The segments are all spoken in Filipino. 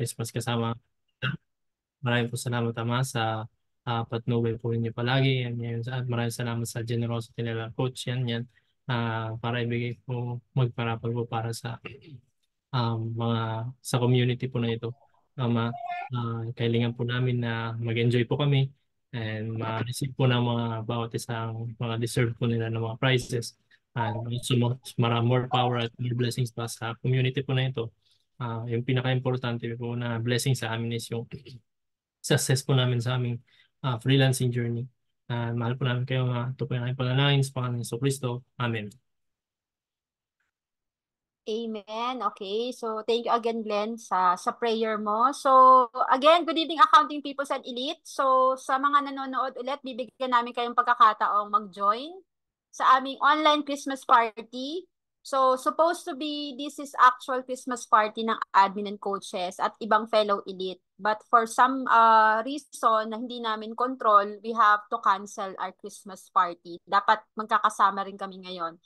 Christmas kasama. Maraming po salamat, Ama, sa patnubay po ninyo palagi. Yan, yan, at maraming salamat sa generosity nila, Coach. Para ibigay po, magparapal po para sa sa community po na ito. Ama, kailangan po namin na mag-enjoy po kami and ma-receive po ng mga bawat isang mga deserve po nila ng mga prizes. And also, more power at more blessings pa sa community po na ito. Yung pinaka-importante po na blessing sa amin is yung success po namin sa aming freelancing journey. Mahal po namin kayo, mga ito po yung aking panalangin sa Panginoon Hesus Kristo. Amen. Amen. Okay. So, thank you again, Glenn, sa prayer mo. So, again, good evening, accounting people and elite. So, sa mga nanonood ulit, bibigyan namin kayong pagkakataong mag-join sa aming online Christmas party. So, supposed to be, this is actual Christmas party ng admin and coaches at ibang fellow elite. But for some reason na hindi namin control, we have to cancel our Christmas party. Dapat magkakasama rin kami ngayon.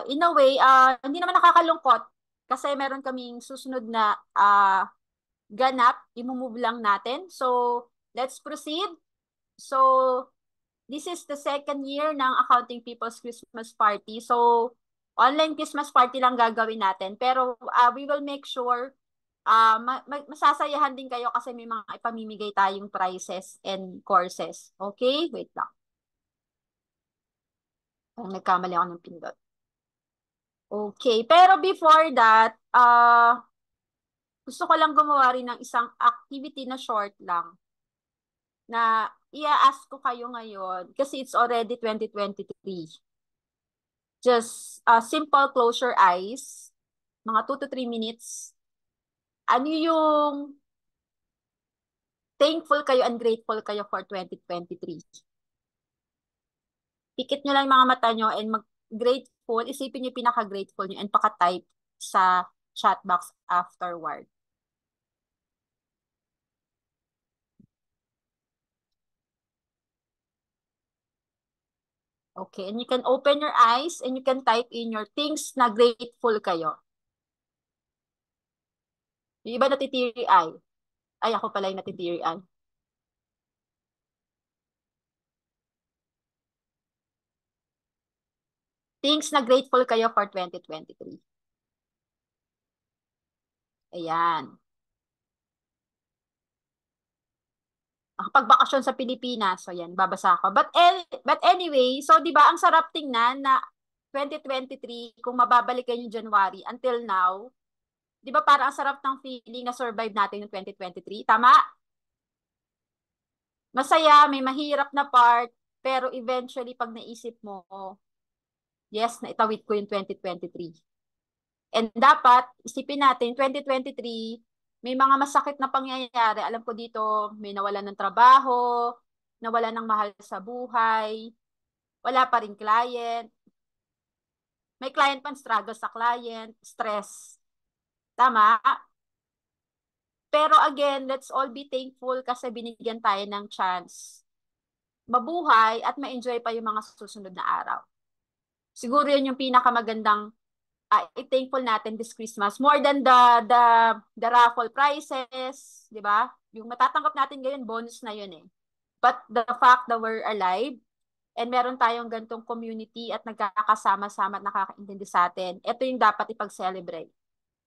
In a way, hindi naman nakakalungkot kasi meron kaming susunod na ganap, imumove lang natin. So, let's proceed. So, this is the second year ng Accounting People's Christmas Party. So, online Christmas party lang gagawin natin. Pero we will make sure masasayahan din kayo kasi may mga ipamimigay tayong prizes and courses. Okay? Wait lang. Nagkamali ako ng pindot. Okay, pero before that, gusto ko lang gumawa rin ng isang activity na short lang na i-ask ko kayo ngayon kasi it's already 2023. Just simple close your eyes, mga 2 to 3 minutes. Ano yung thankful kayo and grateful kayo for 2023? Pikit nyo lang yung mga mata nyo and mag-grateful, isipin nyo yung pinaka-grateful nyo and paka-type sa chat box afterward. Okay, and you can open your eyes and you can type in your things na grateful kayo. Yung iba natitiri eye. Ay, ako pala yung natitiri eye. Things na grateful kayo for 2023. Ayan. Pag-bakasyon sa Pilipinas. So, yan, babasa ako. But anyway, so, di ba, ang sarap tingnan na 2023, kung mababalik kayo yung January until now, di ba, parang ang sarap ng feeling na survive natin yung 2023. Tama? Masaya, may mahirap na part, pero eventually, pag naisip mo, yes, naitawid ko yung 2023. And dapat, isipin natin, 2023, may mga masakit na pangyayari. Alam ko dito, may nawalan ng trabaho, nawalan ng mahal sa buhay, wala pa rin client, may client pa struggle sa client, stress. Tama? Pero again, let's all be thankful kasi binigyan tayo ng chance mabuhay at ma-enjoy pa yung mga susunod na araw. Siguro yun yung pinakamagandang thankful natin this Christmas. More than the raffle prizes, di ba? Yung matatanggap natin ngayon, bonus na yun eh. But the fact that we're alive and meron tayong gantong community at nagkakasama-sama at nakakaintindi sa atin, ito yung dapat ipag-celebrate.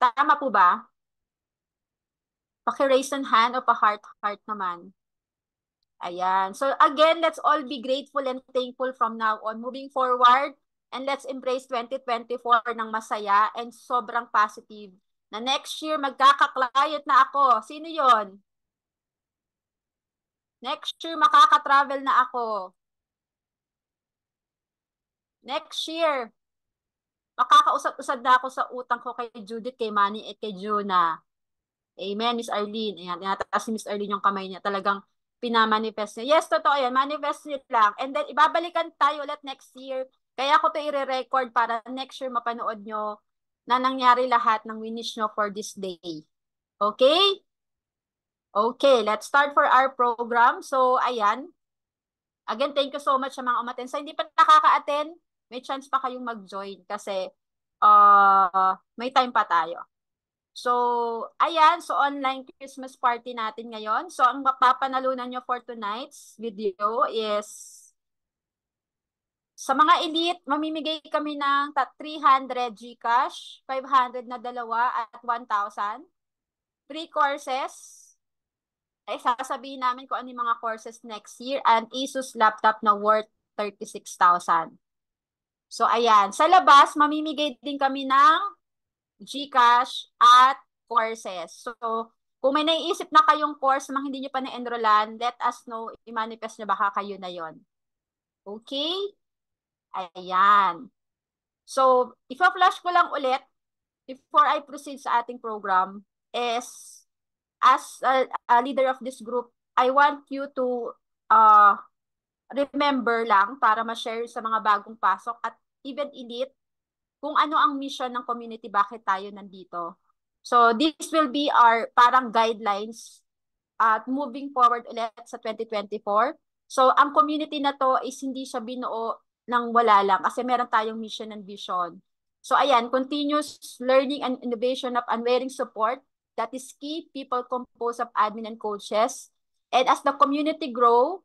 Tama po ba? Paki-raise ng hand o pa-heart-heart naman. Ayan. So again, let's all be grateful and thankful from now on. Moving forward, and let's embrace 2024 ng masaya and sobrang positive. Na next year, magkaka-client na ako. Sino yon? Next year, makaka-travel na ako. Next year, makakausap-usad na ako sa utang ko kay Judith, kay Manny, at kay Juna. Amen, Miss Arlene. Ayan, tinataas si Miss Arlene yung kamay niya. Talagang pinamanifest niya. Yes, totoo yan. Manifest niya lang. And then, ibabalikan tayo ulit next year. Kaya ako to i-record para next year mapanood nyo na nangyari lahat ng winish nyo for this day. Okay? Okay, let's start for our program. So, ayan. Again, thank you so much sa mga umaten. Sa hindi pa nakaka-attend, may chance pa kayong mag-join kasi may time pa tayo. So, ayan. So, online Christmas party natin ngayon. So, ang mapapanalunan nyo for tonight's video is sa mga elite, mamimigay kami ng 300 GCash, 500 na dalawa at 1,000. 3 courses. Ay, sasabihin namin kung ano yung mga courses next year and Asus laptop na worth 36,000. So, ayan. Sa labas, mamimigay din kami ng GCash at courses. So, kung may naiisip na kayong course na hindi nyo pa na-enrollan, let us know, i-manifest nyo baka kayo na yon. Okay? Ayan. So, ipa-flash ko lang ulit before I proceed sa ating program is as a leader of this group, I want you to uh, remember lang para ma-share sa mga bagong pasok at even elite kung ano ang mission ng community, bakit tayo nandito. So this will be our parang guidelines at moving forward ulit sa 2024. So ang community na to is hindi siya binuo ng wala lang kasi meron tayong mission and vision. So ayan, continuous learning and innovation of unwavering support. That is key. People composed of admin and coaches. And as the community grow,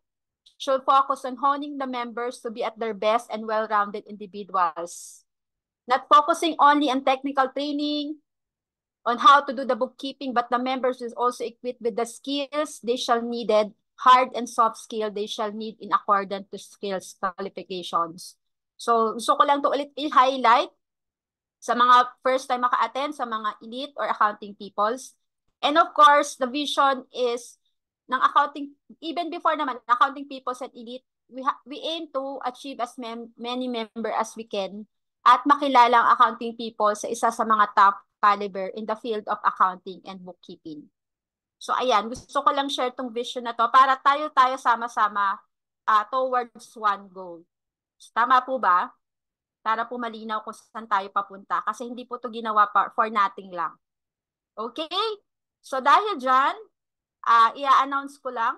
should focus on honing the members to be at their best and well-rounded individuals. Not focusing only on technical training, on how to do the bookkeeping, but the members is also equipped with the skills they shall needed, hard and soft skill they shall need in accordance to skills qualifications. So, gusto ko lang to ulit i-highlight sa mga first time maka-attend, sa mga elite or accounting peoples. And of course, the vision is ng accounting, even before naman, accounting peoples and elite, we aim to achieve as many member as we can at makilala ang accounting people sa isa sa mga top caliber in the field of accounting and bookkeeping. So ayan, gusto ko lang share tong vision na to para tayo sama-sama towards one goal. Tama po ba? Para po malinaw kung saan tayo papunta. Kasi hindi po to ginawa for nothing lang. Okay? So dahil dyan, i-announce ko lang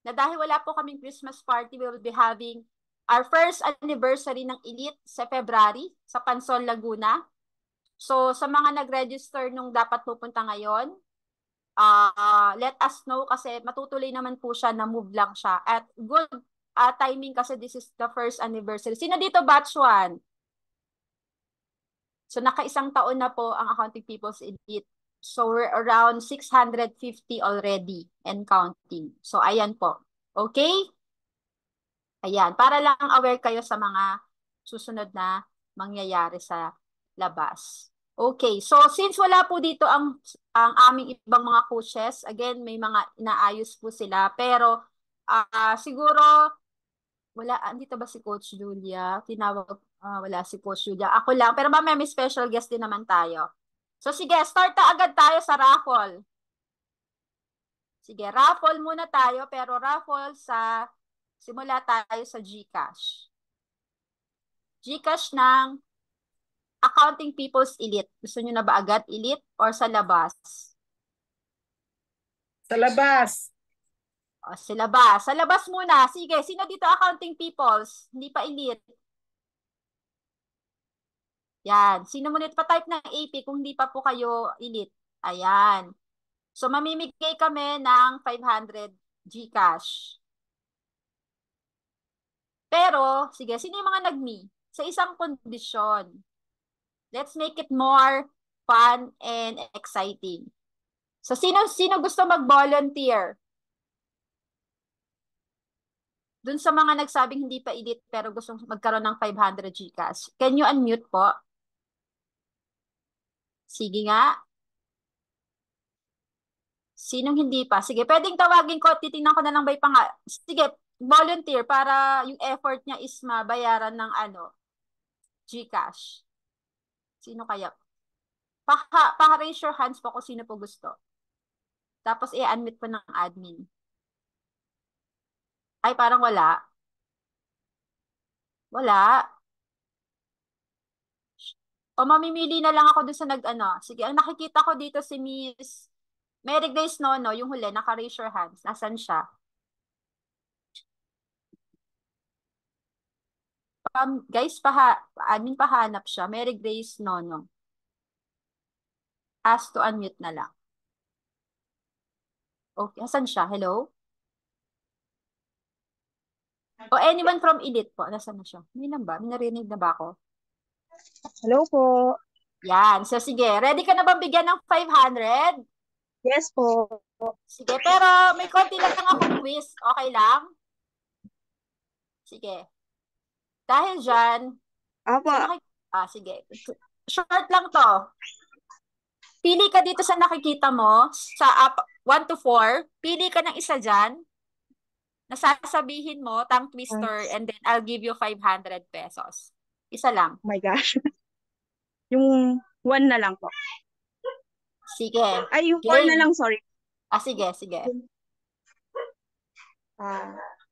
na dahil wala po kaming Christmas party, we will be having our first anniversary ng Elite sa February sa Pansol, Laguna. So, sa mga nag-register nung dapat pupunta ngayon, let us know kasi matutuloy naman po siya na move lang siya. At good timing kasi this is the first anniversary. Sino dito batch 1? So, naka-isang taon na po ang Accounting People's Elite. So, we're around 650 already and counting. So, ayan po. Okay? Ayan. Para lang aware kayo sa mga susunod na mangyayari sa labas. Okay. So, since wala po dito ang aming ibang mga coaches, again, may mga inaayos po sila. Pero, siguro, wala, andito ba si Coach Julia? Tinawag, wala si Coach Julia. Ako lang. Pero mamaya may special guest din naman tayo. So, sige, start na agad tayo sa raffle. Sige, raffle muna tayo. Pero raffle simula tayo sa GCash. GCash ng Accounting People's Elite. Gusto nyo na ba agad Elite or sa labas? Sa labas. O, sa labas. Sa labas muna. Sige, sino dito Accounting People's? Hindi pa Elite. Yan. Sino muna pa-type ng AP kung hindi pa po kayo Elite? Ayan. So, mamimigay kami ng 500 GCash. Pero, sige, sino yung mga nag-me? Sa isang kondisyon. Let's make it more fun and exciting. So, sino gusto mag-volunteer? Dun sa mga nagsabing hindi pa edit pero gusto magkaroon ng 500 GCash. Can you unmute po? Sige nga. Sinong hindi pa? Sige, pwedeng tawagin ko. Titingnan ko na lang ba yung Sige, volunteer para yung effort niya is mabayaran ng GCash. Sino kaya? Paka-raise your hands po kung sino po gusto. Tapos i-unmute po ng admin. Ay, parang wala. Wala. O mamimili na lang ako dun sa Sige, ang nakikita ko dito si Miss Mary Grace Nono, yung huli, naka-raise your hands. Nasaan siya? Guys, admin pahanap siya. Mary Grace Nono. Ask to unmute na lang. Okay, asan siya? Hello? O anyone from Elite po, nasaan na siya? May lang ba? May narinig na ba ako? Hello po. Yan. So, sige. Ready ka na bang bigyan ng 500? Yes po. Sige, pero may konti lang akong quiz. Okay lang? Sige. Dahil dyan, Apo. sige. Short lang to. Pili ka dito sa nakikita mo, sa 1 to 4. Pili ka ng isa dyan. Nasasabihin mo, tongue twister, and then I'll give you 500 pesos. Isa lang. Oh my gosh. Yung 1 na lang po. Sige. Ay, yung 4 na Game. lang, sorry. Sige, sige.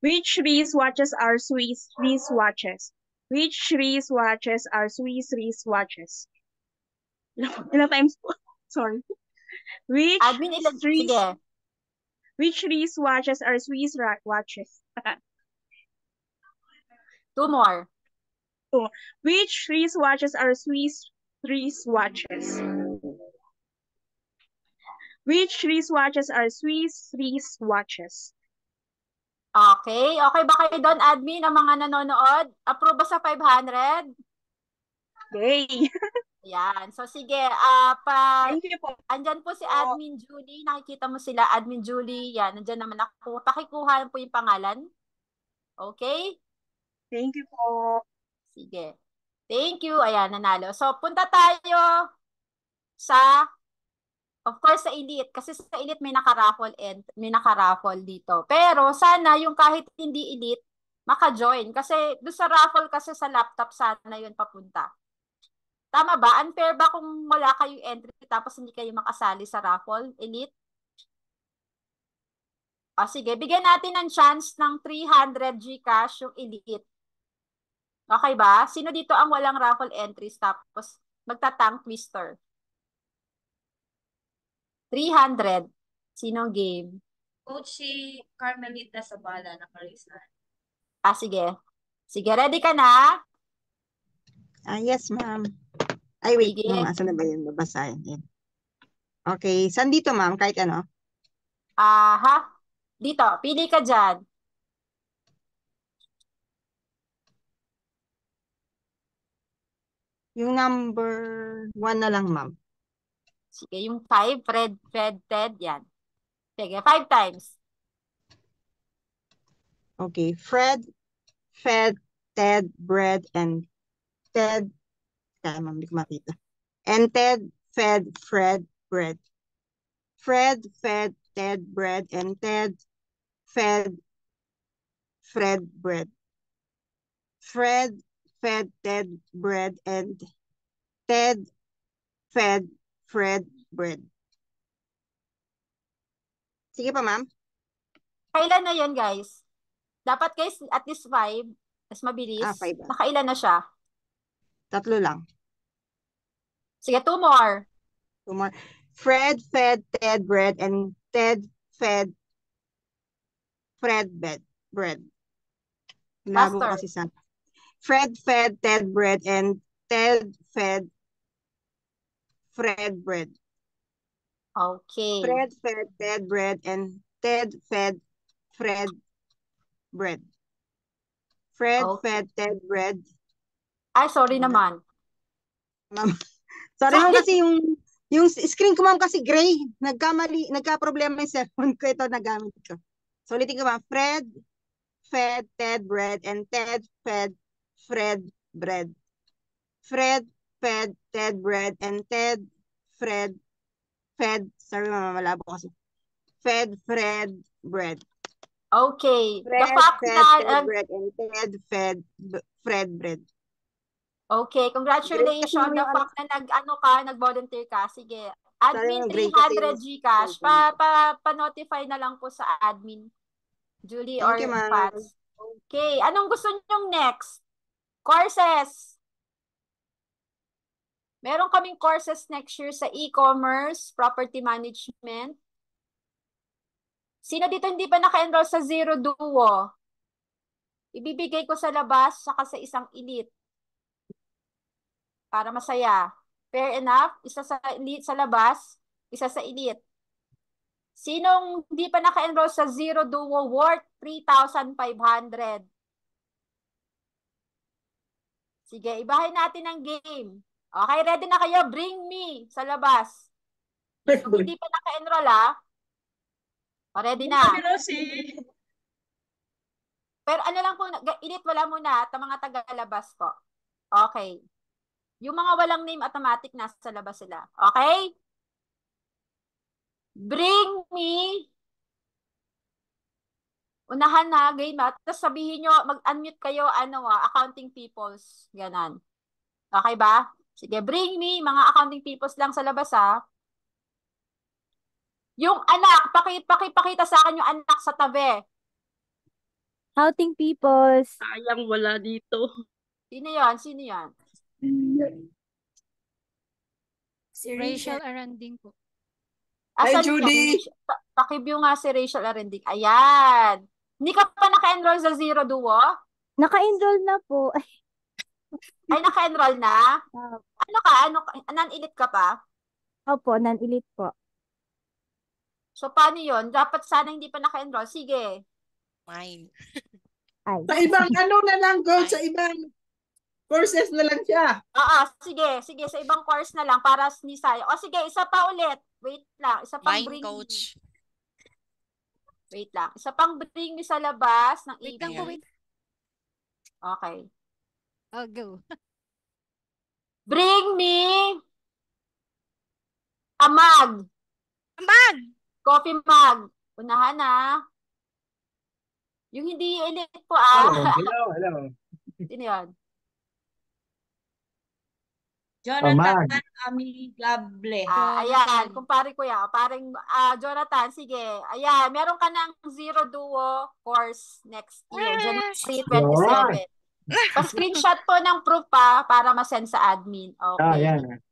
Which wristwatches are Swiss wristwatches? Which wristwatches are Swiss wristwatches? Ilang times po? Sorry. Admin, sige. Which wristwatches are Swiss watches? 2 more. Which wristwatches are Swiss wristwatches? Which wristwatches are Swiss wristwatches? Okay. Okay ba kayo doon, admin, ang mga nanonood? Approve ba sa 500? Yay! Yan. So, sige. Thank you po. Andyan po si Admin Julie. Nakikita mo sila, Admin Julie. Yan. Andyan naman ako. Pakikuha po yung pangalan. Okay? Thank you po. Sige. Thank you. Ayan, nanalo. So, punta tayo sa, of course, sa Elite. Kasi sa Elite may naka-raffle and may naka-raffle dito. Pero sana yung kahit hindi Elite, maka-join. Kasi doon sa raffle kasi sa laptop sana yun papunta. Tama ba? Unfair ba kung wala kayong entry tapos hindi kayo makasali sa raffle, Elite? O sige, bigyan natin ng chance ng 300 GCash yung Elite. Okay ba? Sino dito ang walang raffle entries tapos magta-tongue twister? 300. Sinong game? Coach si Carmelita Sabala na Carissa. Sige. Sige, ready ka na? Yes, ma'am. Ay, wait. Sige. Asan na ba yun? Babasahin. Yan. Okay. Saan dito, ma'am? Kahit ano? Dito. Pili ka dyan. Yung number 1 na lang, ma'am. Sige, yung 5. Fred, Ted. Yan. Sige, 5 times. Okay. Fred, Ted, Bread, and Ted. Kaya, ma'am, hindi ko makita. And Ted, Fred, Bread. Fred, Ted, Bread, and Ted, Fred, Bread. Fred, Ted, Bread, and Ted, Fred, Bread. Sige pa, ma'am. Kailan na yun, guys? Dapat, guys, at least 5. Mas mabilis. 5 ba? Nakailan na siya? 3 lang. Sige, 2 more. 2 more. Fred, Ted, Bread, and Ted, Fred, Bread. Labo Faster. kasi sa Fred, Ted, Bread, and Ted, Fred, Bread. Okay. Fred, Ted, Bread, and Ted, Fred, Bread. Fred, Okay. Ted, Bread. Ay, sorry naman. Ma'am. Sorry ma'am kasi yung screen ko ma'am kasi gray. Nagka-problema yung cellphone ko. Ito nagamit ko. So ulitin ko ma'am. Fred, Ted, Bread, and Ted, Fred, Bread. Fred, Ted, Bread, and Ted, Fred, sorry ma'am, malabo kasi. Fred, Bread. Okay. Fred, The fact Ted, na, Bread, and Ted, Fred, Bread. okay, congratulations. Kasi The fact na nag-volunteer ka. Sige. Admin, Sorry, great kasi 300 GCash. Pa-notify na lang po sa admin. Julie or Thank you, ma'am. Pats. Okay. Anong gusto nyong next? Courses. Meron kaming courses next year sa e-commerce, property management. Sino dito hindi pa naka-enroll sa Zero Duo? Ibibigay ko sa labas saka sa isang Elite. Para masaya. Fair enough? Isa sa elite sa labas, isa sa elite. Sinong hindi pa naka-enroll sa Zero Duo worth 3,500? Sige, ibahin natin ang game. Okay, ready na kayo? Bring me sa labas. Kung hindi pa naka-enroll ready na. Pero ano lang po, elite wala muna, mga taga-labas po. Okay. Yung mga walang name automatic, nasa labas sila. Okay? Bring me. Unahan na, game Tapos sabihin nyo, mag-unmute kayo, accounting peoples. Ganon. Okay ba? Sige, bring me, mga accounting peoples lang sa labas, Yung anak, pakita sa akin yung anak sa tabi. Outing peoples. Sayang wala dito. Sino yan? Sino yan? Si Rachel Aranding po. Asan Hi, Judy! Pakiview nga si Rachel Arending. Ayan. Hindi ka pa naka-enroll sa Zero Duo? Naka-enroll na po. Ay, naka-enroll na? Ano ka? Non-elite ka pa? Opo, non-elite po. So, paano yun? Dapat sana hindi pa naka-enroll. Sige. Mine. Ay. Sa ibang na lang, Coach. Sa ibang courses na lang siya. Oo, sige. Sige, sa ibang course na lang para ni Saya. O sige, isa pa ulit. Wait lang. Isa pang Mine, bring Coach. Wait lang. Isa pang bring me sa labas ng Wait lang po, email. wait. Okay. I'll go. Bring me a mug. Mag! Coffee mug. Unahan na. Yung hindi elite po Hello. Sino yun? Jonathan Amigable. Ayan, kumpare ko yan. Paring Jonathan, sige. Ayan, meron ka ng Zero Duo course next year, January 27. Pa-screenshot po ng proof para ma-send sa admin. Okay. Yan.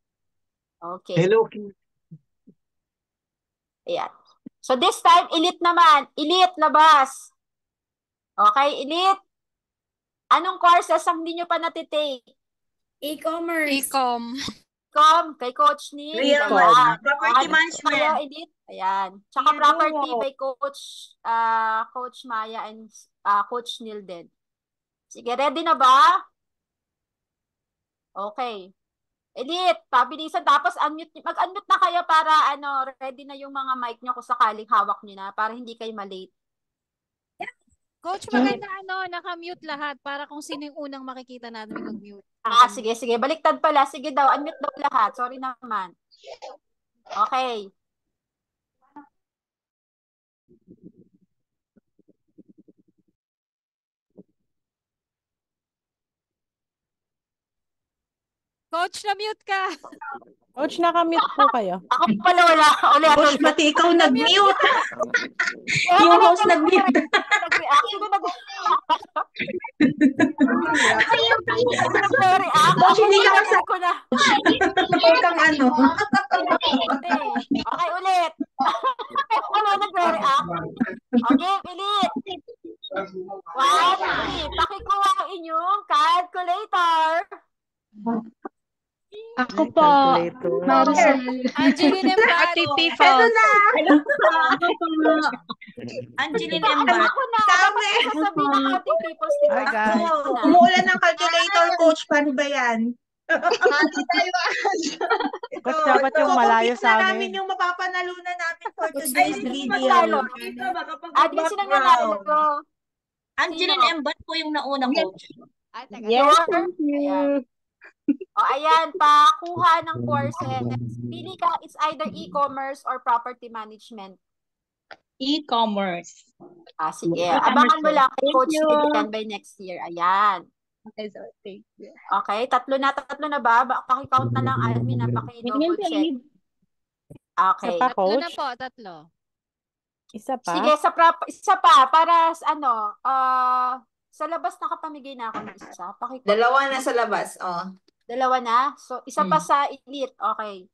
Okay. Hello. Ayan. So this time, elite naman. Elite, labas. Okay, elite. Anong courses ang hindi nyo pa natitake? E-commerce. Ecom. Kay Coach Neil. Real Ayan. property management. Kayo, elite. Ayan. Tsaka Zero. property by Coach Maya and Coach Neil din. Sige, ready na ba? Okay. Elite, pabilisan. Tapos mag-unmute na kayo para ready na yung mga mic nyo kung sakaling hawak nyo na para hindi kayo malate. Coach, maganda naka-mute lahat para kung sino yung unang makikita natin mag-mute. Sige. Baliktad pala. Sige daw, unmute daw lahat. Sorry naman. Okay. Coach, na-mute ka. Coach, naka-mute po kayo. Ako pala wala. Coach, pati ikaw nag-mute. Yung host nag-mute. Coach, hindi ka ko na. Kang Okay, ulit. Ano nag-react? Okay, ulit. 1, 3. Pakikuha ang inyong calculator. Ako po. Angeline and Patty people. Ito na. Angeline Ember. Ako na. Dapat sasabihin ng ating peoples, diba? Hi, guys. Umuulan ng calculator, Coach. Paano ba yan? Coach, dapat yung malayo sa na amin. namin yung mapapanalunan namin for today's Ay, video. maglalo. Di sila nanalo. Angeline Ember po yung nauna, Coach. Yes, thank you. Ayan, pakuha ng courses. Pili ka, it's either e-commerce or property management. E-commerce. Sige. Abangan mo lang kay Coach Vivian by next year. Ayan. Okay, so thank you. Okay, tatlo na ba? Paki-count na lang, admin, paki-double check. Okay. Isa pa, Tatlo Coach? na po, tatlo. Isa pa? Sige, isa pa, para sa labas nakapamigay na ako ng isa. Dalawa na sa labas, Dalawa na? So, isa pa sa elite. Okay.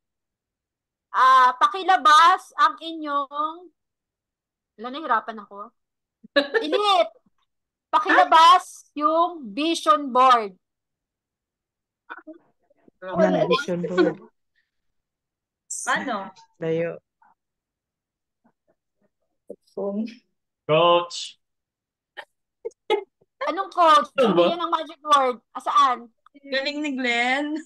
Pakilabas ang inyong... Wala, nahihirapan ako. Elite! Pakilabas yung vision board. Wala, vision board. Ano? Layo. Coach. Anong coach? Ano Hindi ba? yun ang magic word. Asaan? Galing ni Glenn.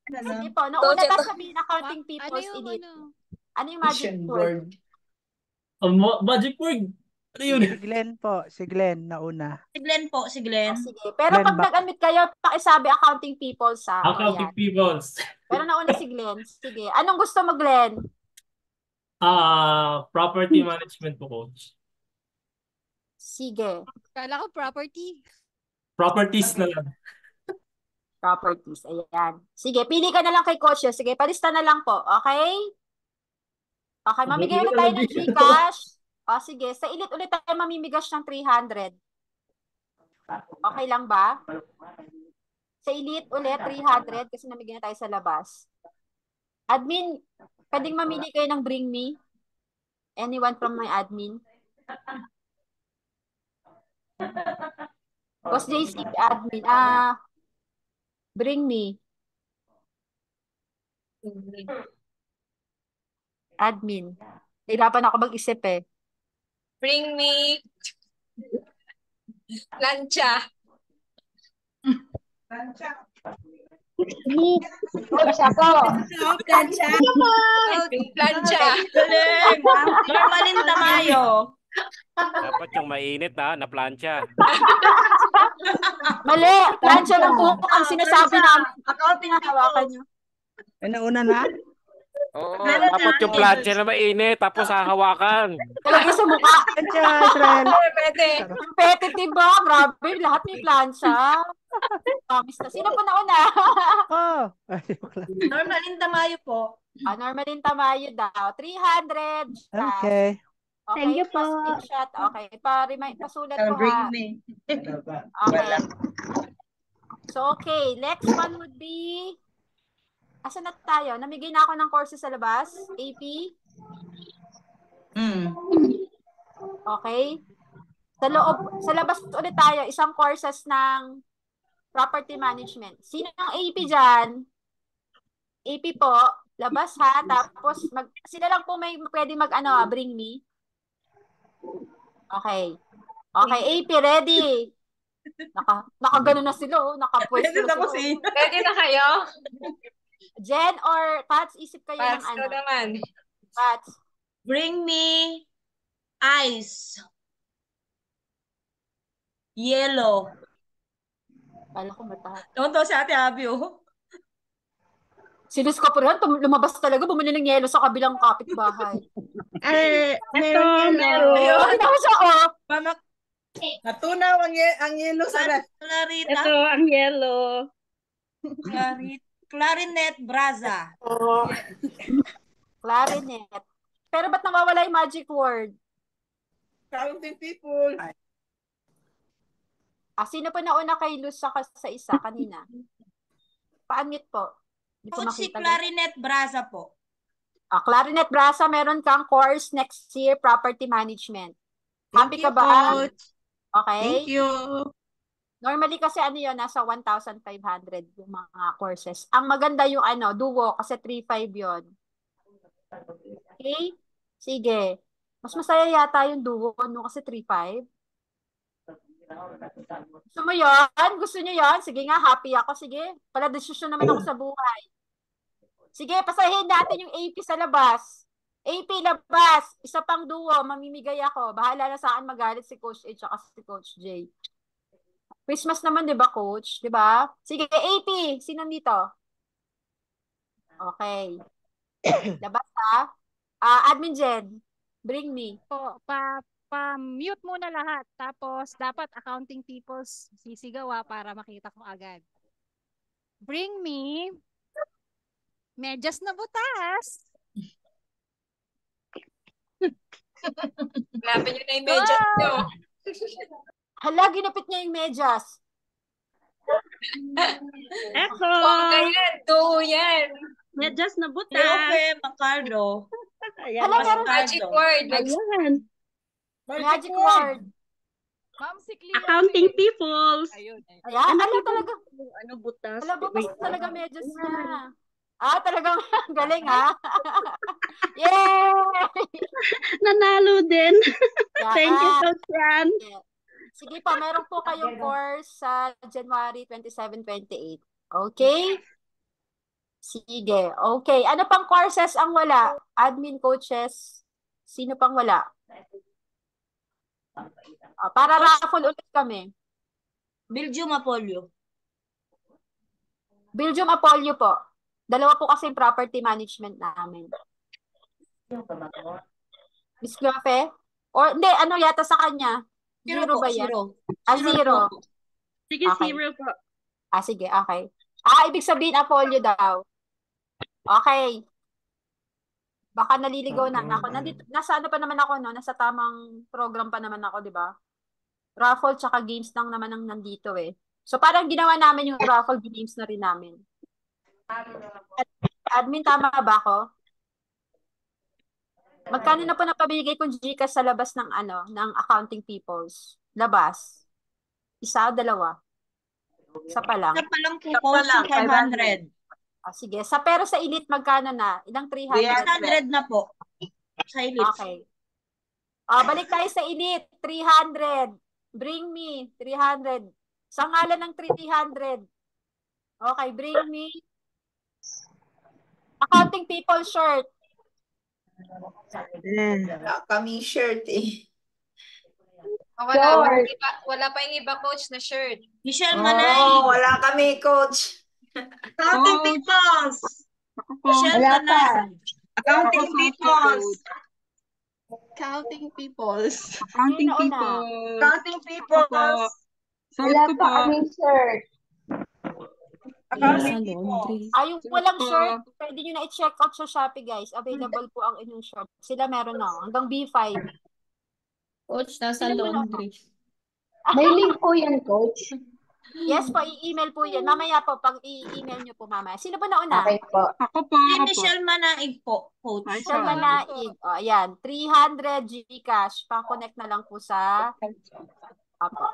Sige po. Nauna tayo sabihin accounting Ano people's yung elite. ano? Ano yung magic word? Magic word. Ano yun? Si Glenn po. Si Glenn nauna. Si Glenn po, si Glenn. Sige. Pero Glenn pag ba? nag-unmute kayo, pakisabi accounting people's ha. O, Accounting ayan. peoples. Pero nauna si Glenn. Sige. Anong gusto mo, Glenn? Property management po, coach. Sige. Kala ko property. Properties na lang. Properties. Ayan. Sige. Pili ka na lang kay coach. Sige. Palista na lang po. Okay? Okay. Mamigay ulit tayo ng Gcash. O, sige. Sa elite ulit tayo mamimigas ng 300. Okay lang ba? Sa elite ulit, 300 kasi namigay na tayo sa labas. Admin, pwedeng mamili kayo ng Bring Me? Anyone from my admin? Boss JC, admin. Bring Me. Admin. Hirapan ako mag-isip eh. Bring me plancha. Coach ako. Plancha. Plancha. Galing. Normalin Tamayo. Dapat yung mainit na plancha. Mali. Plancha ng buhok ang sinasabi namin. Accounting Hawakan nyo. Nauna na? Oo, dapat yung plancha na mainit, tapos hahawakan. Talaga sa mukha. Plancha, Israel. Pwede. Competitive ba? Grabe. Lahat may plancha. Promise na. Sino po nauna? Oh. Normalin Tamayo po. Normalin Tamayo daw. 300. Okay. Okay, Thank you po. screenshot. Okay, pasulat ko Bring ha. me. Okay. So, okay. Next one would be, asan na tayo? Namigay na ako ng courses sa labas. AP. Okay. Sa labas ulit tayo, isang courses ng property management. Sino ang AP dyan? AP po, labas ha. Tapos, sila lang po may pwede bring me. Okay. Okay, AP, ready. Nakagano na sila, oh. Nakapwesto na sila. Ready na kayo? Jen or Pats, isip kayo ng Pass ko naman. Pats. Bring me ice. Yellow. Kala ko mata. Tonto si Ate Abby, oh. Si Luz Capuran, lumabas talaga, bumili ng yelo sa kabilang kapitbahay. Meron yelo. Ayun, ako siya, oh. Mama, Natunaw ang yelo sa Clarita. Ito ang yellow. Clarinet Braza. Clarinet. Pero ba't nawawala yung magic word? Counting people. Sino po nauna kay Luz sa isa kanina? Pa-unmute po. Hindi ko Coach, si makita. Clarinet Braza po. Clarinet Braza, meron kang course next year, property management. Happy ka ba? Coach. Okay. Thank you. Normally kasi yun, nasa 1,500 yung mga courses. Ang maganda yung duo kasi 3,500 yun. Okay? Sige. Mas masaya yata yung duo kasi 3,500. Gusto mo yun? Gusto nyo yun? Sige nga, happy ako. Sige. Pala desisyon naman ako sa buhay. Sige, pasahin natin yung AP sa labas. AP labas. Isa pang duo. Mamimigay ako. Bahala na sa akin magalit si Coach H at si Coach J. Christmas naman, di ba, Coach? Di ba? Sige, AP. Sino dito? Okay. Labas ha. Admin Jen, bring me. Pa-mute muna lahat. Tapos, dapat accounting people's sisigawa para makita ko agad. Bring me medyas na butas. Hanapin nyo na yung medyas nyo. Hala, ginapit niya yung medyas. Echo. Bongga yan, duo yan. Medyas na butas. Leope Macardo. Hala, meron Magic word. Ayan. magic word. Ma'am, si Cleo. Accounting peoples. Ayun. Ayan, talaga. Ano butas? Hala, butas talaga medyas niya. Talagang galing ha. Yay! Nanalo din. Thank you, Yan. Coach Ran. Yeah. Sige pa, meron po kayong course sa January 27, 28. Okay? Sige. Okay. Ano pang courses ang wala? Admin coaches. Sino pang wala? Para raffle ulit kami. Belgium Apollo. Belgium Apollo po. Dalawa po kasi property management namin. Miss Clofe? Or hindi, ano yata sa kanya? Zero ba yan? Zero. Sige, Okay. 0 po. Sige, okay. Ibig sabihin Apollo daw. Okay. Baka naliligaw na ako. Nasa ano pa naman ako, no? Nasa tamang program pa naman ako, di ba? Raffle tsaka games lang naman ang nandito eh. So parang ginawa namin yung raffle games na rin namin. Admin, tama ba ako? Magkano na po napabigay kong GCash sa labas ng ng accounting peoples? Labas. Isa o dalawa? Isa pa lang. Isa pa lang po, Coach, 500. Sige. Pero sa elite, magkano na? Ilang 300? 300 na po. Sa elite. Okay. Balik tayo sa elite. 300. Bring me. 300. Sa ngalan ng 300. Okay, bring me. Accounting people shirt. Wala kami shirt eh. Wala pa yung iba, coach, na shirt. Michelle Manay. Wala kami, coach. Accounting peoples. Michelle Manay. Accounting peoples. Counting peoples. Accounting people. Accounting peoples. Wala pa kaming shirt. Accounting peoples. Yung walang shirt, pwede nyo na i-check out sa Shopee, guys. Available po ang inyong shirt. Sila meron na. Hanggang B5. Coach, nasa laundry. May link po yan, Coach. Yes po, i-email po yan. Mamaya po, pag i-email nyo po mamaya. Sino ba nauna? Okay po. Ako po. Michelle Manaig po, Coach. Michelle Manaig. Ayan. 300 GCash. Pa-connect na lang po sa... Apo.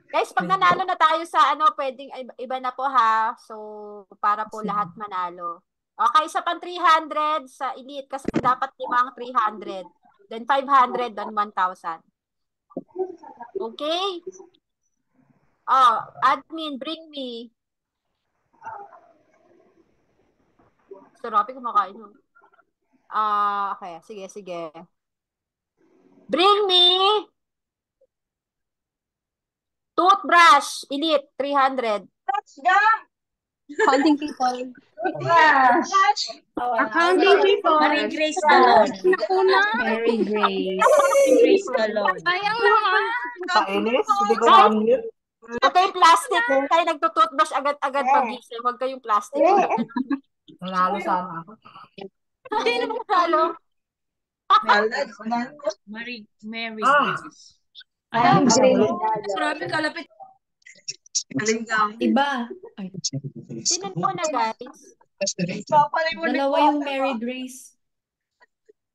Guys, pag nanalo na tayo sa pwedeng iba na po ha. So, para po lahat manalo. Okay, isa pang 300 sa elite kasi dapat 5 300. Then 500, then 1,000. Okay? Admin, bring me. Sarap, kumakain. Okay, sige. Bring me toothbrush, elite, 300. Accounting people. Accounting people. Mary Grace Galon. Mary Grace. Grace Galon. Sayang naman. Kainis, hindi ko na-mute. Huwag kayong plastic. Kung kayo nagtutoothbrush agad-agad pag-gising, huwag kayong plastic. Nanalo sana ako. Hindi naman talo. Mary Grace. Grabe kalapit. Iba. Sinan po na, guys. Dalawa yung Mary Grace.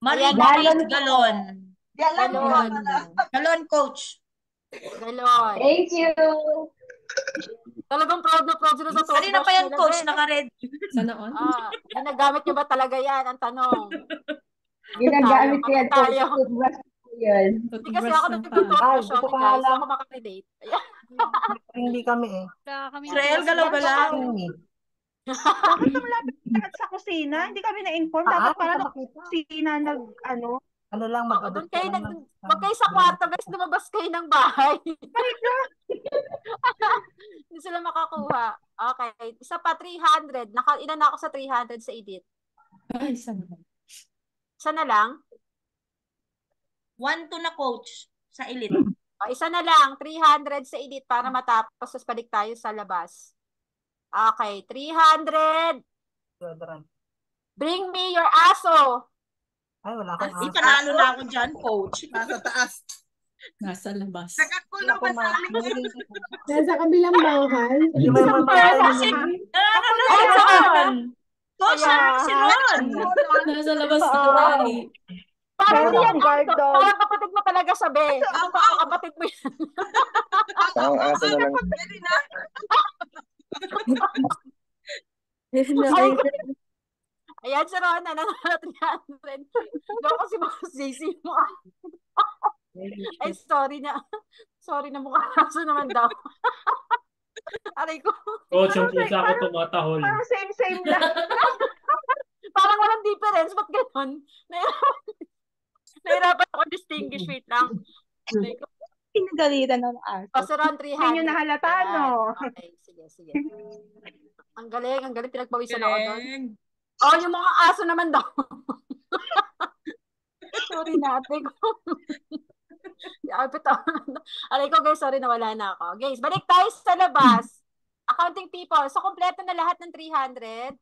Mary Grace Galon. Galon, Coach. Galon. Thank you. Talagang proud na sila sa toothbrush. Kanina pa yan, nila, Coach. eh. Naka-red. Sana on? Ginagamit nyo ba talaga yan? Ang tanong. Ginagamit ko yan, Coach. Tayo. Toothbrush ko yan. Hindi kasi ako nagtutoothbrush. gusto ko Guys, nga ako makarelate. Ayan. Hindi kami eh. Israel, galaw-galaw. Bakit yung lapit sa kusina? Hindi kami na-inform. Dapat para sa kusina Ano lang, Doon kayo, wag kayo sa kwarto, guys. Lumabas kayo ng bahay. Hindi sila makakuha. Okay. Isa pa, 300. Ilan na ako sa 300 sa edit? Ay, sana. Isa na lang? 1-2 na, Coach. Sa elite. Isa na lang. 300 sa edit para matapos. Tapos balik tayo sa labas. Okay. 300. Bring me your aso. Ay, wala akong aso. Ipanalo na ako dyan, Coach. Nasa taas. Nasa labas. Nakakulong pa sa amin. Nasa kabilang bahay. Coach, si Ron. Nasa labas na tali. Parang Pero yan, guard Alto. dog. Parang kapatid mo talaga sabi. Kapatid mo yan. Ang aso na lang. Ayan, si Rona, nanalo 300. Loko si Boss JC mo. Ay, sorry na. Sorry na, mukha aso naman daw. Aray ko. Coach, yung pusa ko tumatahol. Parang same lang. Parang walang difference. Ba't ganun? Nahirapan ako distinguish. Wait lang. Aray ko. Pinagalitan ng aso. Kasi around 300. Hindi nyo nahalata, Ayan. no? Okay, sige. Ang galing. Pinagpawisan ako doon. Oh, yung mga aso naman daw. Sorry na, ate ko. Aray ko, guys, sorry, nawala na ako. Guys, balik tayo sa labas. Accounting people. So, kompleto na lahat ng 300.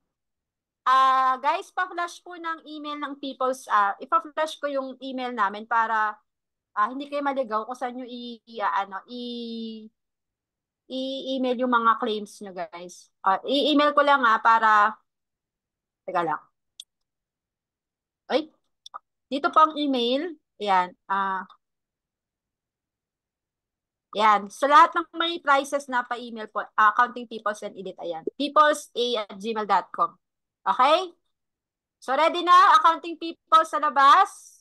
Guys, pa-flash po ng email ng people's, ipa-flash ko yung email namin para hindi kayo maligaw kung saan nyo i-email yung mga claims nyo, guys. I-email ko lang para, teka lang. Ay, dito po ang email. Ayan. Yan. So, lahat ng may prices na pa-email po, accounting peoples and edit, ayan. peoplesa@gmail.com. Okay? So, ready na, accounting people sa labas?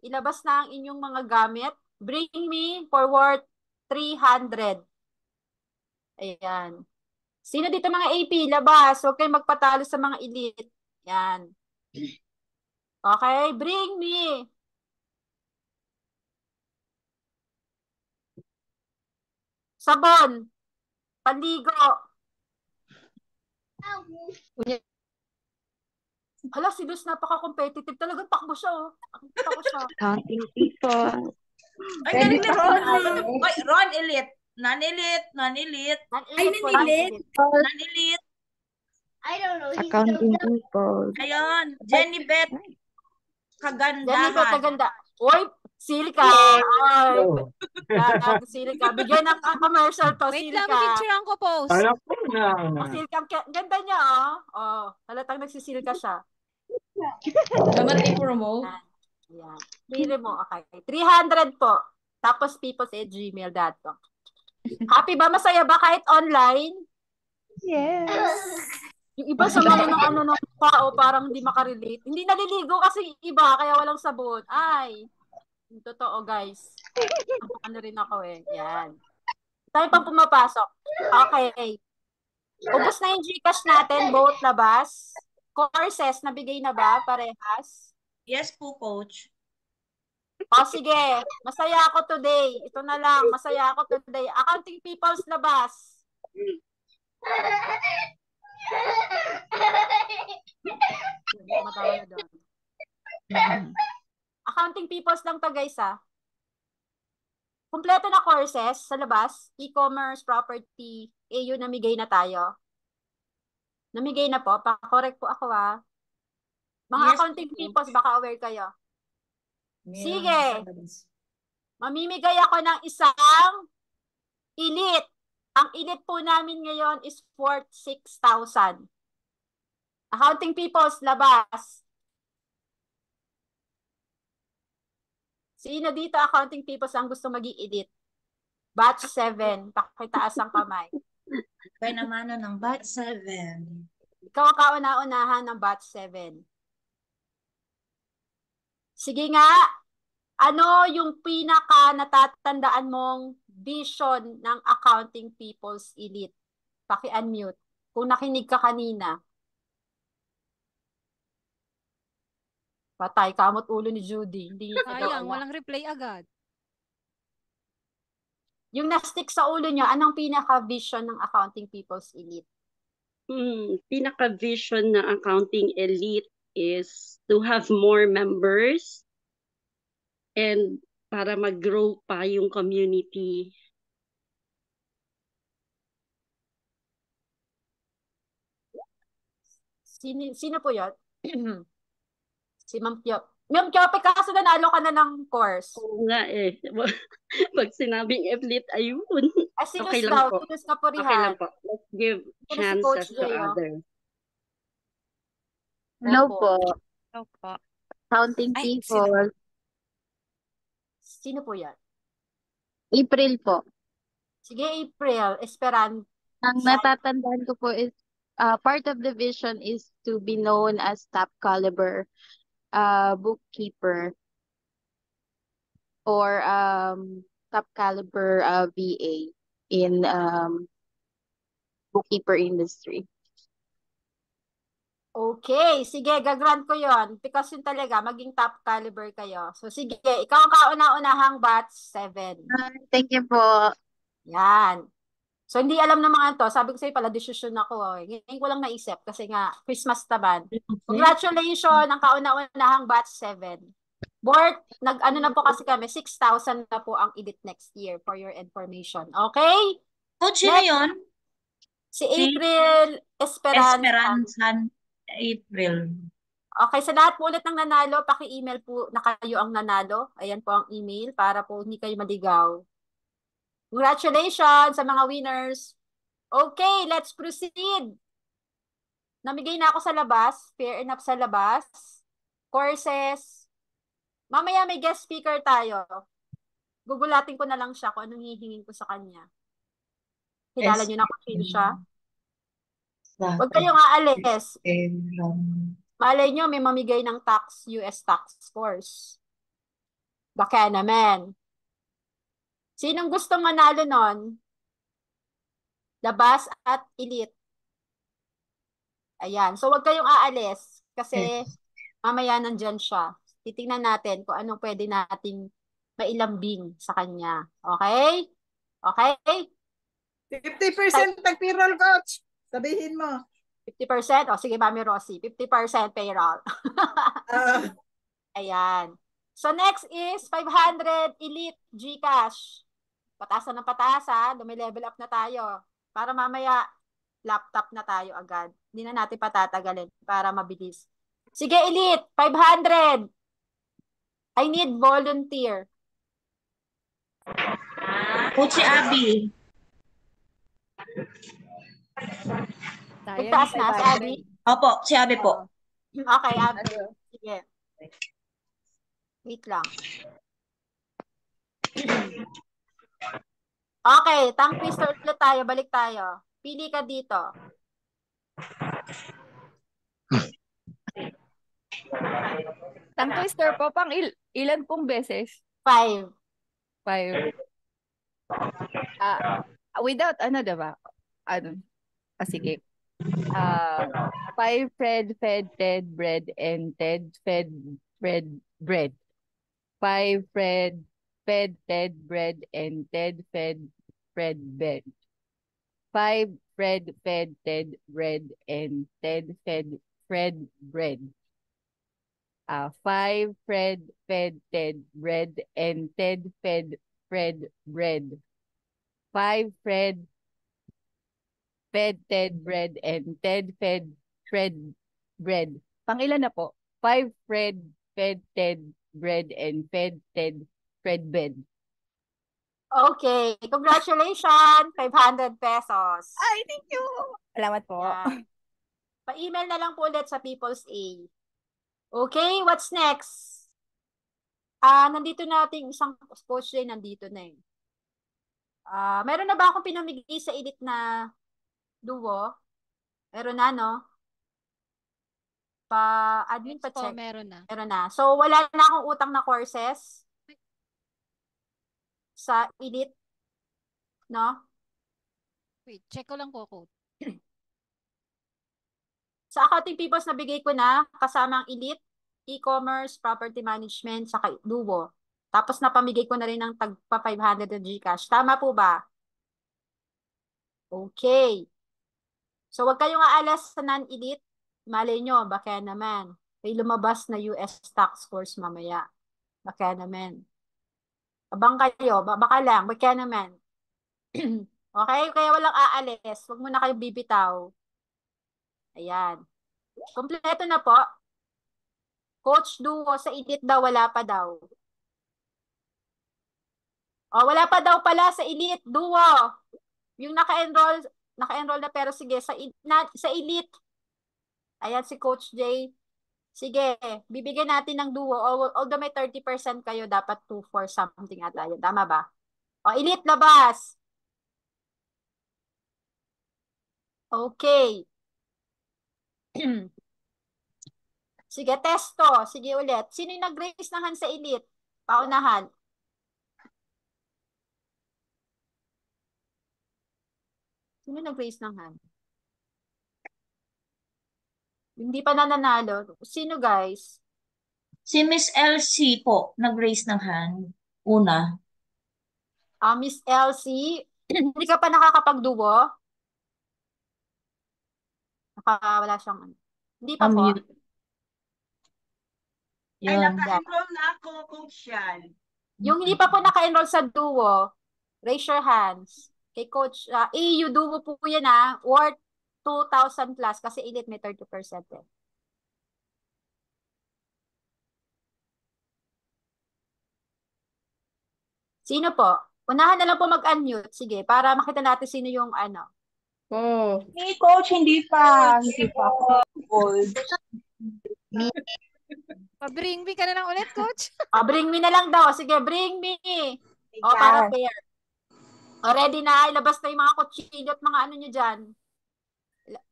Ilabas na ang inyong mga gamit. Bring me forward 300. Ayan. Sino dito mga AP? Labas. Huwag kayong magpatalo sa mga elite. Yan. Okay? Bring me. Sabon. Panligo. Hala, si Luz napaka-competitive. Talagang takbo siya, oh. Takbo siya. Counting people. Ay, galing na Ron. Ay, Ron, elite. Non-elite. Ay, Non-elite. I don't know. Accounting people. Ayun. Jenny Beth. Jenny Beth, Kagandahan. kaganda. Uy, Silka. Ay. Silka. Bigyan ng commercial to, Wait Silka. lang, picturean ko post. Alam ko na. Silka, ang ganda niya, oh. Oh, halatang nagsisilka siya. Dapat i-promote. Ayan. Pili mo, okay. 300 po. Tapos peoples@gmail.com. Happy ba? Masaya ba kahit online? Yes. Yung iba sa mga ng tao, parang hindi makarelate. Hindi naliligo kasi iba, kaya walang sabon. Ay, totoo guys. Ano rin ako eh. Yan. Tayo pang pumapasok. Okay. Ubus na yung Gcash natin, both labas. Courses, nabigay na ba? Parehas? Yes po, Coach. O sige, masaya ako today. Ito na lang, masaya ako today. Accounting people's labas. Matawa na doon. Accounting people's lang to guys Kompleto na courses sa labas. E-commerce, property, AU namigay na tayo. Namigay na po. Pa-correct po ako Mga Yes, accounting people's, baka aware kayo. Sige. Mamimigay ako ng isang elite. Ang elite po namin ngayon is worth 6,000. Accounting people's, labas. Sino dito accounting people's ang gusto mag-i-edit? Batch 7. Pakitaas ang kamay. Kaya naman ng batch 7. Ikaw ang kauna-unahan ng batch 7. Sige nga. Ano yung pinaka natatandaan mong vision ng accounting people's elite? Paki-unmute. Kung nakinig ka kanina. Patay, kamot ulo ni Judy. Hindi Sayang, walang reply agad. Yung na-stick sa ulo niya, anong pinaka-vision ng accounting people's elite? Pinaka-vision ng accounting elite is to have more members and para mag-grow pa yung community. Sino po yun? Si Ma'am Pio. Ma'am Pio, kaso nanalo ka na ng course. Oo nga eh. Pag sinabing elite, ayun. Okay lang daw, po. sinus ka po Okay lang po. Let's give chances to others. Hello po. Hello po. Counting people. Sino po yan? April po. Sige, April. Esperan. Ang natatandaan ko po is part of the vision is to be known as top caliber bookkeeper or top caliber VA in bookkeeper industry. Okay, sige, gagrant ko yon because yun talaga, maging top caliber kayo. So sige, ikaw ang kauna-unahang batch 7. Thank you po. Yan. So hindi alam ng mga to, sabi ko sa'yo pala, desisyon ako. Ngayon ko lang naisip kasi nga, Christmas taban. Congratulations, ang kauna-unahang batch 7. Board, nag-ano na po kasi kami, 6,000 na po ang edit next year for your information. Okay? Coach, sino yun? Si April Esperanza. April. Okay, sa lahat po ulit ng nanalo, paki-email po na kayo ang nanalo. Ayan po ang email para po hindi kayo maligaw. Congratulations sa mga winners. Okay, let's proceed. Namigay na ako sa labas. Fair enough sa labas. Courses. Mamaya may guest speaker tayo. Gugulatin ko na lang siya kung anong hihingin ko sa kanya. Kilala niyo na kung sino siya? Huwag kayong aalis. Malay nyo, may mamigay ng US tax course. Baka naman. Sinong gustong manalo nun? Labas at elite. Ayan. So, huwag kayong aalis. Kasi, mamaya nandyan siya. Titingnan natin kung anong pwede nating mailambing sa kanya. Okay? Okay? 50% tag-payroll, coach. Sabihin mo. 50%? O, sige, Mami Rosie. 50% payroll. Ayan. So, next is 500 Elite GCash. Patasan ng patasa. Level up na tayo. Para mamaya, laptop na tayo agad. Hindi na natin patatagalin para mabilis. Sige, Elite. 500. I need volunteer. Coach si Abby. Itaas na si Abby? Opo, si Abby po. Okay, Abby. Sige. Wait lang. Okay, tongue twister ulit tayo. Balik tayo. Pili ka dito. Tongue twister po, pang ilan pong beses? 5. 5. Without diba? Sige. 5 Fred, Ted, bread, and Ted, Fed, bread. 5 Fred, Ted, bread, and Ted, Fed, bed. 5 Fred, Ted, bread, and Ted, Fed, bread. 5 Fred, Ted, bread, and Ted, Fed, bread. 5 Fred, Ted, bread, and Ted, Fed, bread. Pangilan na po? 5 Fred, Ted, bread, and Ted, bed. Okay. Congratulations! 500 pesos. Ay, thank you! Salamat po. Yeah. Pa-email na lang po ulit sa People's A. Okay, what's next? Nandito natin isang coach day, nandito na eh. Meron na ba akong pinamigay sa elite na duo? Meron na, no? Pa-admin, Yes po, pa-check. meron na. Meron na. So, wala na akong utang na courses sa elite, no? Wait, check ko lang po, coach. Sa accounting peoples, nabigay ko na kasama ang elite, e-commerce, property management, saka duo. Tapos napamigay ko na rin ng tagpa 500 na GCash. Tama po ba? Okay. So, wag kayong aalas sa non-elite. Malay nyo, baka naman. May lumabas na US tax course mamaya. Baka naman. Abang kayo, baka lang, baka naman. Okay? Kaya walang aalis. Wag mo na kayo bibitaw. Ayan. Kompleto na po. Coach duo sa elite daw, wala pa daw. Wala pa daw pala sa elite duo. Yung naka-enroll na pero sige, sa elite. Ayan si Coach J. Sige, bibigyan natin ng duo. Although may 30% kayo, dapat 2 for something ata yun. Tama ba? Elite labas. Okay. Sige, testo. Sige ulit. Sino yung nag-raise ng hand sa elite? Paunahan. Sino nag-raise ng hand? Hindi pa nananalo. Sino, guys? Si Miss Elsie po, nag-raise ng hand. Una. Miss Elsie, hindi ka pa nakakapag-duo? Wala siyang ano. Hindi pa po. Mute. Ay, Yun. naka-enroll na ako, Coach yan. Yung hindi pa po naka-enroll sa duo, raise your hands. Kay Coach, AU duo po yan worth 2,000 plus kasi elite may 30% eh. Sino po? Unahan na lang po mag-unmute. Sige, para makita natin sino yung ano. Oh. Ni Coach, hindi pa. Hindi pa ako gold. Pa-bring me ka na lang ulit, Coach. Bring me na lang daw. Sige, bring me. Para fair. Ready na. Ilabas na yung mga kutsilyo at mga ano nyo dyan.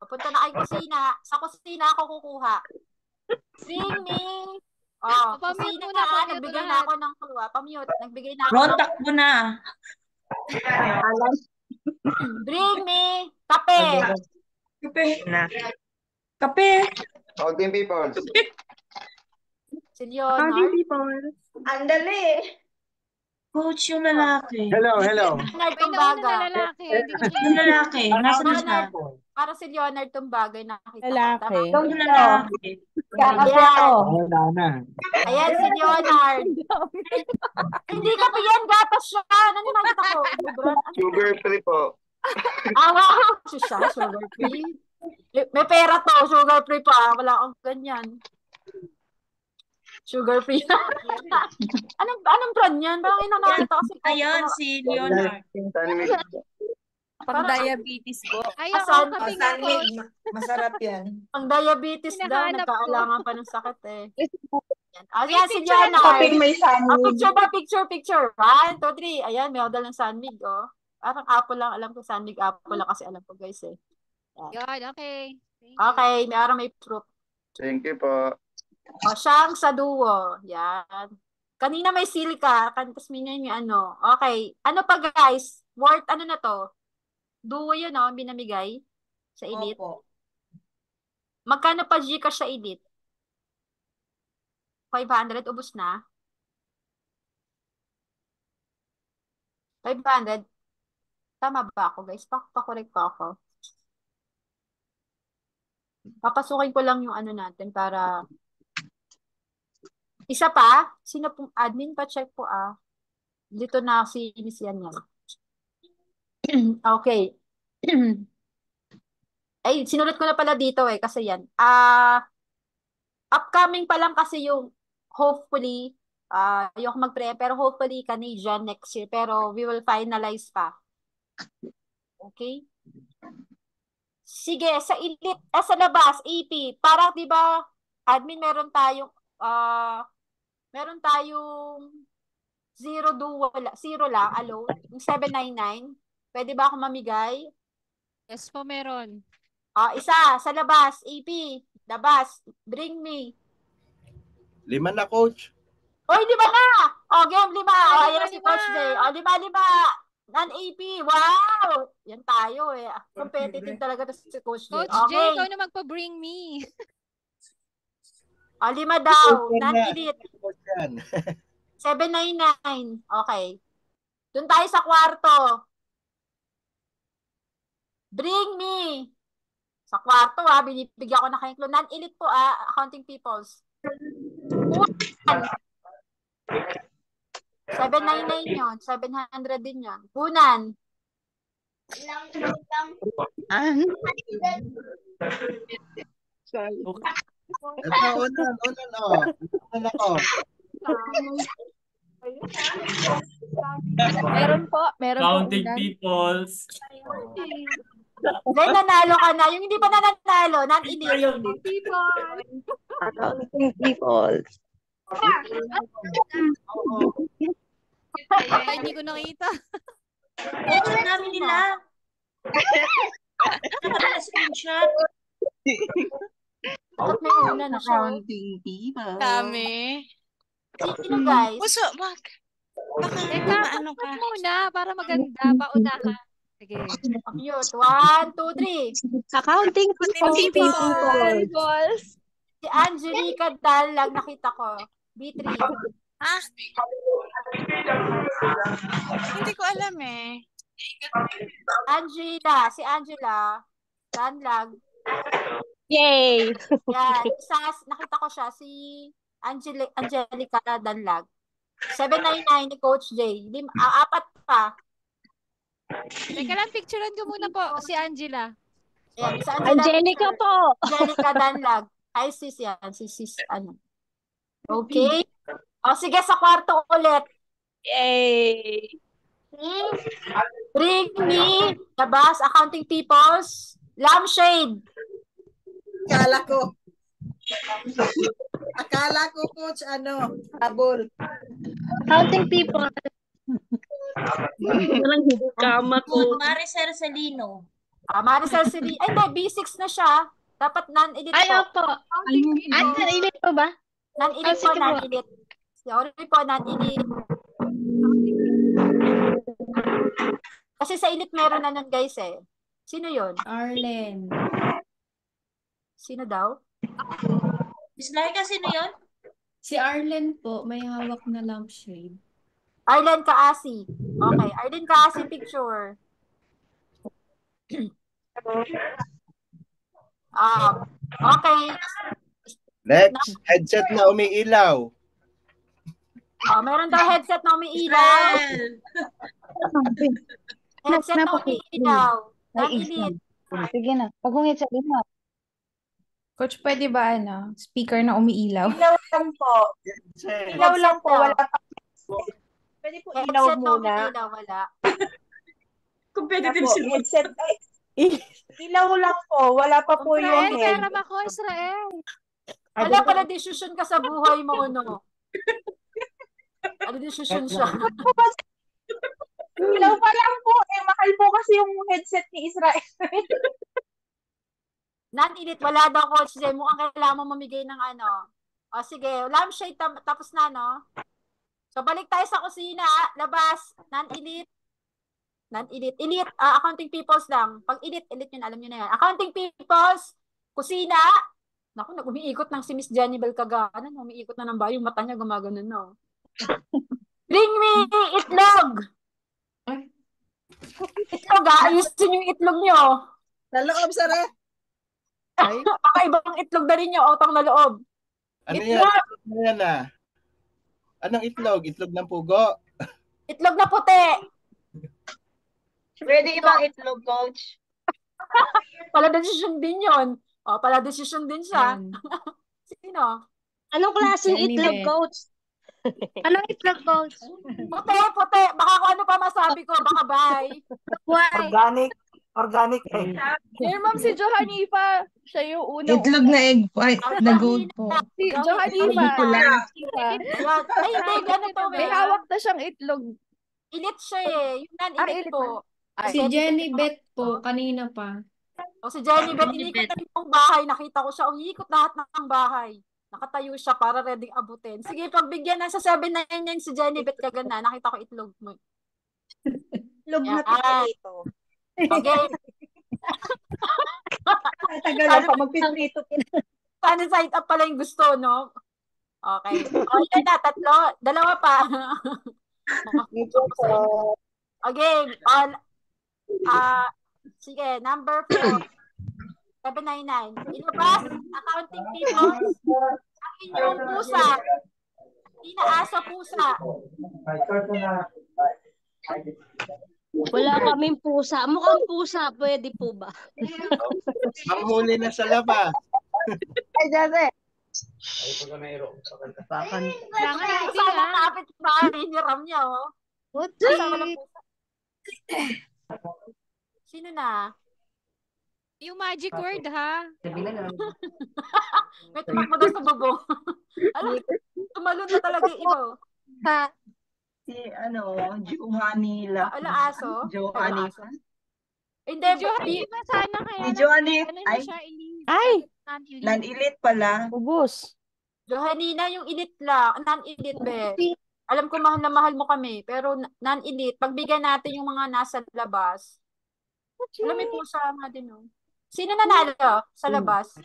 Punta na kay kusina. Sa kusina ako kukuha. Bring me. Kusina na. Nagbigay na ako ng clue. Pamute. Nagbigay na ako. Ron, takbo na. Bring me. Kape. Kape. Kape. Counting people. Si Leonard. Andali. Coach, yung lalaki. Hello. Leonard Tumbaga. Yung lalaki. Nasaan na siya? Para si Leonard Tumbaga nakita. Lalaki. Yung lalaki. Kakape ako. Ayan si Leonard. Hindi ka pa yan. Gatas siya. Ano nakita ko? Sugar free po. Wow. Siya, sugar free. May pera to. Sugar free pa. Wala akong ganyan. Sugar free. anong brand yan? Parang nakita kasi. Ayun, si Leonard. Pang-diabetes po. Ayun, kape nga, Coach. Masarap yan. Pang diabetes daw. Hinahanap ko. Nagkaalangan pa ng sakit eh. Ayan si Leonard. Kapag may sandwich. Picture. 1, 2, 3. Ayan, may order ng sandwich, oh. Parang apple lang. Alam ko sandwich apple lang kasi alam ko, guys, eh. Yan, okay. Okay, may fruit. Thank you po. Siyang sa duo. Yan. Kanina may silika. Tapos minyan yung ano. Okay. Ano pa, guys? Worth, ano na to? Duo yun, no? Binamigay sa elite. Opo. Magkano pa Gcash sa elite? 500, ubos na. 500. Tama ba ako, guys? Pakorek pa ako. Papasukin ko lang yung ano natin para... Isa pa? Sino pong admin? Pa-check po Dito na si Miss Yan. Okay. Ay, sinulat ko na pala dito kasi yan. Upcoming pa lang kasi yung hopefully, yung mag-pre, pero hopefully Canadian next year. Pero we will finalize pa. Okay? Sige, sa elite, sa labas, AP, parang diba, admin, meron tayong 0 lang, alone, yung 799. Pwede ba ako mamigay? Yes po, meron. Isa, sa labas, AP, labas, bring me. 5 na, Coach. Oy, 5 na! Game, 5. Ayan si Coach Jay. 5. Non-AP. Wow! Yan tayo eh. Competitive talaga to si Coach Jay. Coach Jay, Okay. ikaw na magpa-bring me. 5 daw. Non-elite. 799. 799. Okay. Doon tayo sa kwarto. Bring me. Sa kwarto binibigyan ko na kayo. Non-elite po accounting peoples. 799 yun. 700 din yun. Punan. Sorry. Ito, unan ako. Meron po. Counting peoples. Then nanalo ka na. Yung hindi pa nanalo, non-elite. Accounting people. Ay, hindi ko nakita. Coach, namin nila. Screenshot. Dapat may una na siya. Accounting people. Dami. Sino guys? Puso, baka Teka, ano ka? muna para maganda. Pauna ka. Sige. Mute. 1, 2, 3. Accounting people. Si Angelica Dalag, nakita ko. B3. Ah? Hindi ko alam eh. Angela. Si Angela. Dalag. Yay! Yan. Nakita ko siya. Si Angelica Dalag. 799 ni Coach J. 4 pa. Teka lang, picturean ko muna po si Angela. Ayan, si Angelica po. Angelica Danlag. Hi sis yan. Si sis ano. Okay. O sige, sa kwarto ulit. Yay! Bring me labas, accounting peoples. Lampshade. Akala ko, coach, habol. Accounting people. Parang hindi kama ko. Maricel Celino. Maricel Celino. Ay, hindi. B6 na siya. Dapat non-elite po. Ay, opo. Ay, non-elite po ba? Non-elite po, non-elite. Sorry po, non-elite. Kasi sa elite meron na nun, guys eh. Sino yun? Arlen. Sino daw? Miss Laika, sino yun? Si Arlen po, may hawak na lampshade. Arlen Kaasi. Okay, Arlen Kaasi picture. Okay. Next, headset na umiilaw. Meron daw headset na umiilaw. Headset na umiilaw. Non-elite. Sige na. Pag-ungit sa inyo. Coach, pwede ba speaker na umiilaw? Ilaw lang po. Ilaw lang po. Wala pa. Pwede po ilaw Headset na muna. umiilaw, wala. Competitive si headset. Ilaw lang po. Wala pa po yung Israel, head. pera ako, Israel. Wala pala decision ka sa buhay mo, no? Ano decision siya? Ilaw pa lang po. Mahal po kasi yung headset ni Israel. Non-elite, wala daw, Coach J. Mukhang kailangan mo mamigay ng ano. O sige, lampshade tapos na, no? So, balik tayo sa kusina. Labas. Non-elite. Non-elite. Elite, accounting peoples lang. Pag elite yun, alam nyo na yan. Accounting peoples, kusina. Naku, nag-umiikot ng si Miss Jenny Belcagana. Umiikot na ng bayo. Yung mata niya gumagano, no? Bring me itlog! Itlog, ayusin yung itlog nyo. Sa loob, Sara. Baka ibang itlog na rin yung otang na loob. Ano Itlog! yan? Ano yan Anong itlog? Itlog ng pugo? Itlog na puti. Pwede ibang itlog, coach. Pala decision din yun. Pala decision din siya. Sino? Anong klaseng itlog, coach? Anong itlog, coach? Puti. Baka kung ano pa masabi ko. Baka bye. Organic. Organic egg. Dear Ma'am, si Johanifa. Siya yung unang. Itlog na egg white na gold po. Si Johanifa. Ay, hindi. Ganito. May hawak na siyang itlog. Elite siya eh. Yung non-elite po. Si Jenny Beth po, kanina pa. Si Jenny Beth, inikot na yung bahay. Nakita ko siya. Umiikot lahat ng bahay. Nakatayo siya para ready abutin. Sige, pagbigyan na sa 799 si Jenny Beth kaganda. Nakita ko itlog mo. Itlog na pito. Okay. Tagal lang pa magpiprito. Sana side up pala yung gusto, no? Okay. Yan na, 3. 2 pa. Okay. Sige, number 4. 799. Ilabas, accounting people, ang inyong pusa. Inaaso pusa. Wala kaming pusa. Mukhang pusa. Pwede po ba? Manghuli na sa labas. Ay, Jose. Sana kapit bahay ni Ram niya, oh. Sino na? Yung magic word, ha? May tumakbo daw sa bubong. Alam, tumalon na talaga yung iba. Si Johanny lang. Ala, aso? Johanny. Hindi, Johanny ba sana kaya? Si Johanny. Ano na siya, Ay! Non-elite. Non-elite pala. Ubus. Johanina, yung elite lang. Non-elite, be. Alam ko mahal na mahal mo kami, pero non-elite, pagbigyan natin yung mga nasa labas. Alam, may pusa nga din, oh. Sino nanalo sa labas?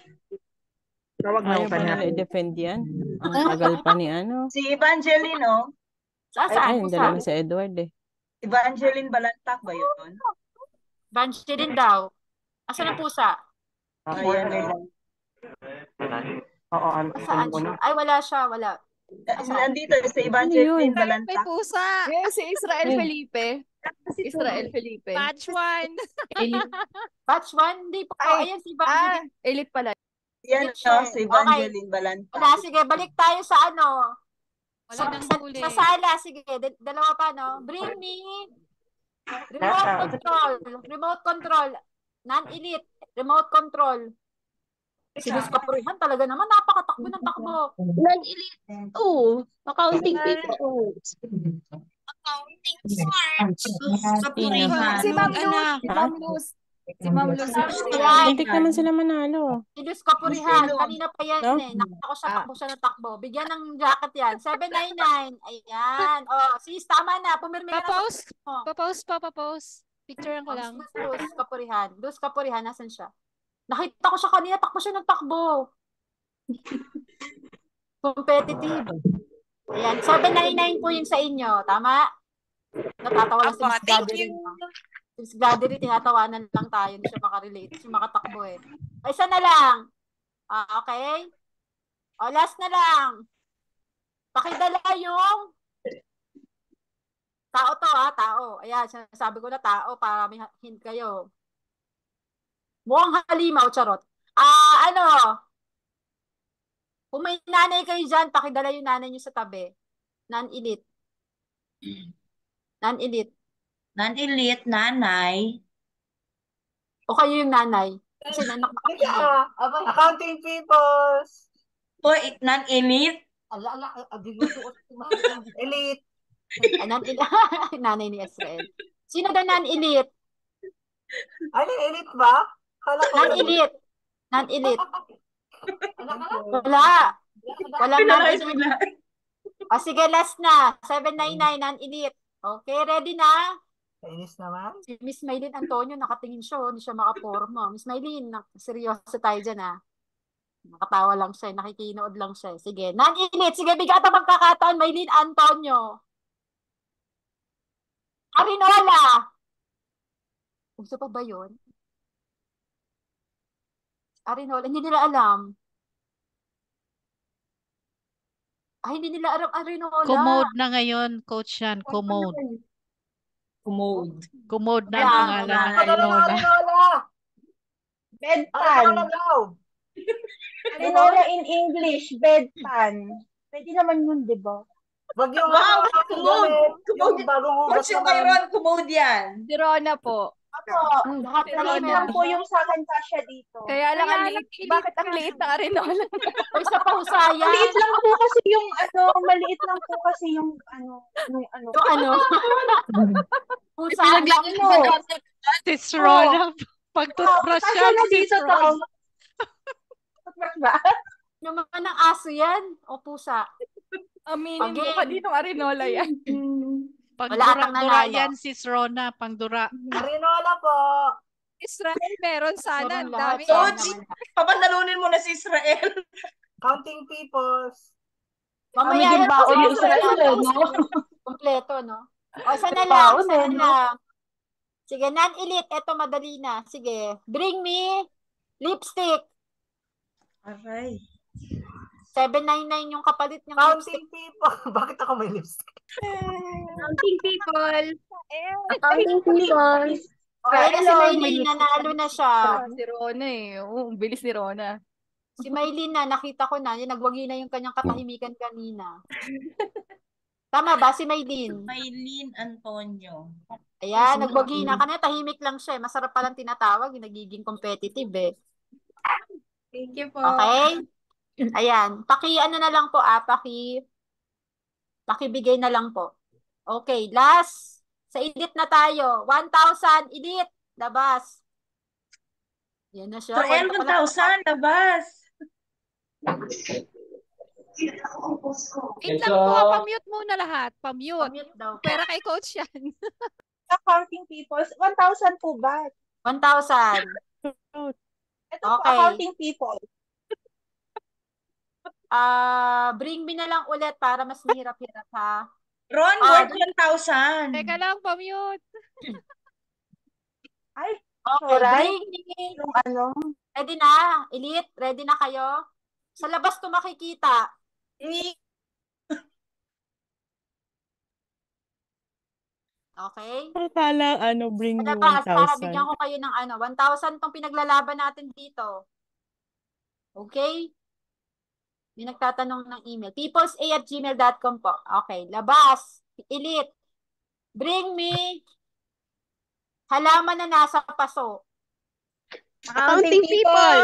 Tawag Ayaw pa nila i-defend yan. Ang tagal pa ni ano. Si Evangeline, oh. Ay, hindi na si Edward eh. Evangeline Balantak ba yun? Evangeline daw. Asan ang pusa? Ayan, oh. Oo, Saan siya? Ay, wala siya, wala. Nandito si Evangeline Balantak. May pusa. Si Israel Felipe. Israel Felipe. Batch 1. Batch 1? Hindi po. Ayan si Evangeline. Elite pala. Yan, oh, si Evangeline Balantak. Wala, sige, balik tayo sa ano. Wala nang huli. Sa sala, sige. Dalawa pa, no? Bring me remote control. Remote control. Non-elite. Remote control. Si Luz Kapurihan talaga naman. Napakatakbo ng takbo. Non-elite. Oo. Accounting people. Accounting smart. Kapurihan. Si Ma'am Luz. Si Ma'am Luz. Si Ma'am Luz. Hintik naman sila manalo. Si Luz Kapurihan. Kanina pa yan eh. Nakita ko siya, takbo siya ng takbo. Bigyan ng jacket yan. 799. Ayan. Oh, sis, tama na. Pumirmi ka na. Papost. Picturean ko lang. Luz Kapurihan. Luz Kapurihan, nasan siya? Nakita ko siya kanina. Takbo siya ng takbo. Competitive. Ayan. 799 po yun sa inyo. Tama? Natatawa lang si Miss Gathering. Miss Gathering, tinatawanan lang tayo. Hindi siya makarelate. Hindi siya makatakbo eh. Ay, isa na lang. Okay? O, last na lang. Pakidala yung tao to, tao. Ayan, sabi ko na tao para may hint kayo. Mukhang halimaw, charot. Kung may nanay kayo dyan, pakidala yung nanay nyo sa tabi. Non-elite. Non-elite. Non-elite, nanay. O kayo yung nanay. Kasi nanak Accounting peoples. O, non-elite. Elite. Non-elite. Nanay ni Israel. Sino daw non-elite? Ano, elite ba? Non-elite. Non-elite. Wala. Wala non-elite. O sige, last na. 799, non-elite. Okay, ready na? Kainis naman. Si Miss Maylin Antonio, nakatingin siya. Hindi siya makaporma. Miss Maylin, seryoso tayo dyan Nakatawa lang siya. Nakikinood lang siya. Sige, non-elite. Sige, bigyan ang magkakataon. Maylin Antonio. Arinola. Gusto pa ba yun? Arinola. Hindi nila alam. Ay, hindi nila alam Arinola. Commode na ngayon, coach yan. Commode. Commode na ang pangalan ng Arinola. Bedpan. Arinola in English, bedpan. Pwede naman yun, di ba? Wag yung Commode. yung bagong hugas Coach yung kay Ron, commode yan. Si Rona po. Lahat lang po yung sa akin kasya dito. Kaya lang ang liit. Bakit ang liit ng Arinola? Ay, sa pausaya. Maliit lang po kasi yung maliit lang po kasi yung Pusa. Sis Rona. Pag-toothbrush siya, sis Rona. Toothbrush ba? Naman ng aso yan. O pusa. Aminin mo ka dito Arinola yan. Pangdura yan, sis Rona. Pangdura. Arinola po. Israel, meron sana. Ang dami. Coach, papanalunin mo na si Israel. Counting peoples. Mamaya ba o yung Israel, no? Kompleto, no? O, isa na lang. Isa na lang. Sige, non-elite. Eto, madali na. Sige. Bring me lipstick. Aray. 799 yung kapalit ng Counting people. Bakit ako may lipstick? Counting people. Accounting people. Okay, si Maylin, nanalo na siya. Si Rona ang bilis ni Rona. Si Maylin nakita ko na, nagwagi na yung kanyang katahimikan kanina. Tama ba si Maylin? Maylin Antonio. Ayan, nagwagi na. Kanina tahimik lang siya. Masarap palang tinatawag, nagiging competitive Thank you po. Okay? Ayan, ano na lang po pakibigay na lang po. Okay, last. Sa edit na tayo. 1,000 edit. Labas. Yan na siya. Israel, 1,000, labas. Wait lang po, pamute muna lahat. Pamute. Pamute daw po. Pera kay coach yan. Accounting peoples, 1,000 po ba? 1,000. Ito po, Okay. accounting people. Bring me na lang ulit para mas mahirap-hirap ha. Ron, worth 1,000. Teka lang, pamute. Ay, Okay, Alright. bring me. yung ano. Ready na? Elite, ready na kayo? Sa labas to makikita. Okay? Akala, bring Sa me labas, para bigyan 1,000. ko kayo ng 1,000 tong pinaglalaban natin dito. Okay? May nagtatanong ng email. peoplesa@gmail.com po. Okay, labas. Elite. Bring me halaman na nasa paso. Accounting people.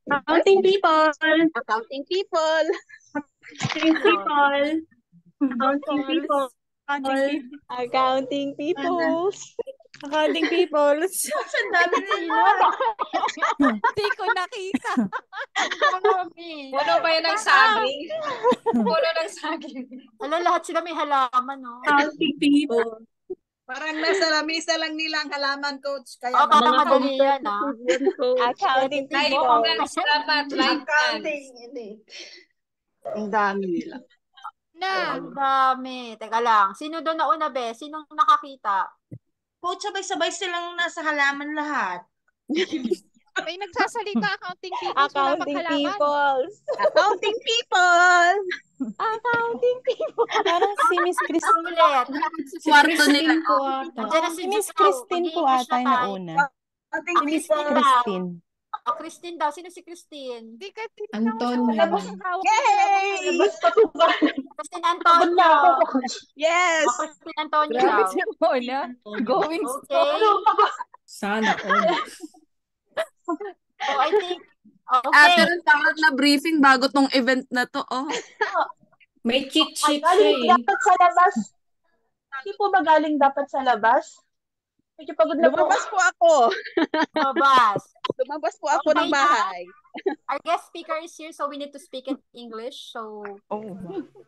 Accounting people. Accounting people. Accounting people. Accounting people. Accounting people. Accounting peoples. Ang dami nila. Hindi ko nakita. Puno ba yan ng saging? Puno ng saging. Alam, lahat sila may halaman, no? Accounting people. Parang nasa lamisa lang nila ang halaman, coach. Kaya Oh, para madali yan, ha? Accounting Ay, people. congrats dapat. Like accounting. Ang dami nila. Na. Ang dami. Teka lang. Sino doon na una, be? Sinong nakakita? Coach, sabay-sabay silang nasa halaman lahat. May nagsasalita accounting people. Accounting people. Accounting people. Accounting people. Parang si Miss Christine. Ulit. Si Christine po ata. Nandiyan na Si Miss Christine po ata yung nauna. Accounting Si Miss people. Christine. Oh, Christine daw. Sino si Christine? Hindi ka Antonio. Yay! Christine Antonio. Yes! Oh, Christine Antonio Grabe daw. si Mona. Going Okay. Sana all. So, I think, Ate, okay. rin takot na briefing bago tong event na to. Oh. May cheat Ay, sheet siya galing eh. dapat sa labas. Hindi po ba galing dapat sa labas? Medyo pagod na po. Lumabas po ako. Mabas. Lumabas po ako ng bahay. Our guest speaker is here, so we need to speak in English. So, Oh.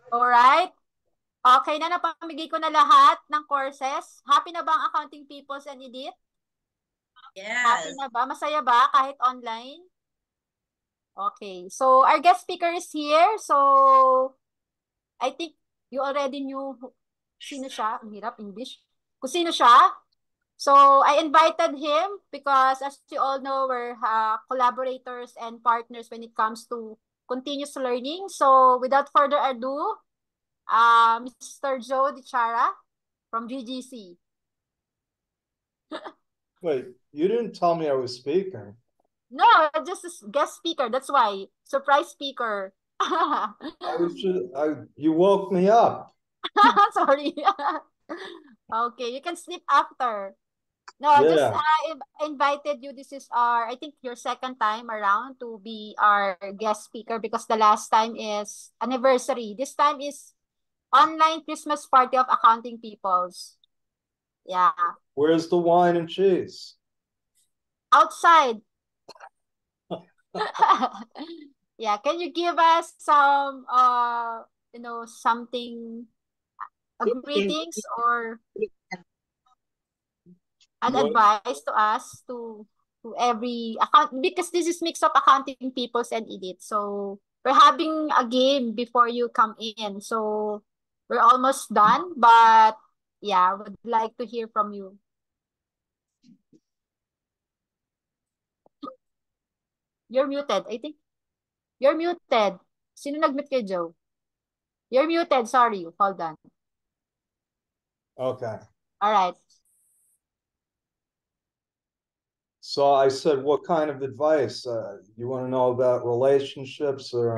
alright. Okay na, napamigay ko na lahat ng courses. Happy na ba ang accounting peoples and edit? Happy Yes. na ba? Masaya ba kahit online? Okay. So, our guest speaker is here. So, I think you already knew sino siya. Ang hirap, English. Kung sino siya. So, I invited him because as you all know, we're collaborators and partners when it comes to continuous learning. So, without further ado, Mr. Joe Dichara from GGC. Wait, you didn't tell me I was speaking. No, just a guest speaker. That's why. Surprise speaker. You woke me up. Sorry. Okay, you can sleep after. No, just Yeah. invited you. This is I think your second time around to be our guest speaker because the last time is anniversary. This time is online Christmas party of accounting peoples. Yeah. Where's the wine and cheese? Outside. Yeah, can you give us some something greetings or an What? advice to us to every account because this is mix of accounting peoples and edit. So we're having a game before you come in. So we're almost done, but yeah, would like to hear from you. You're muted, I think. You're muted. Sino nag-mute kay Joe? You're muted. Sorry. Hold on. Okay. All right. So I said, what kind of advice? You want to know about relationships or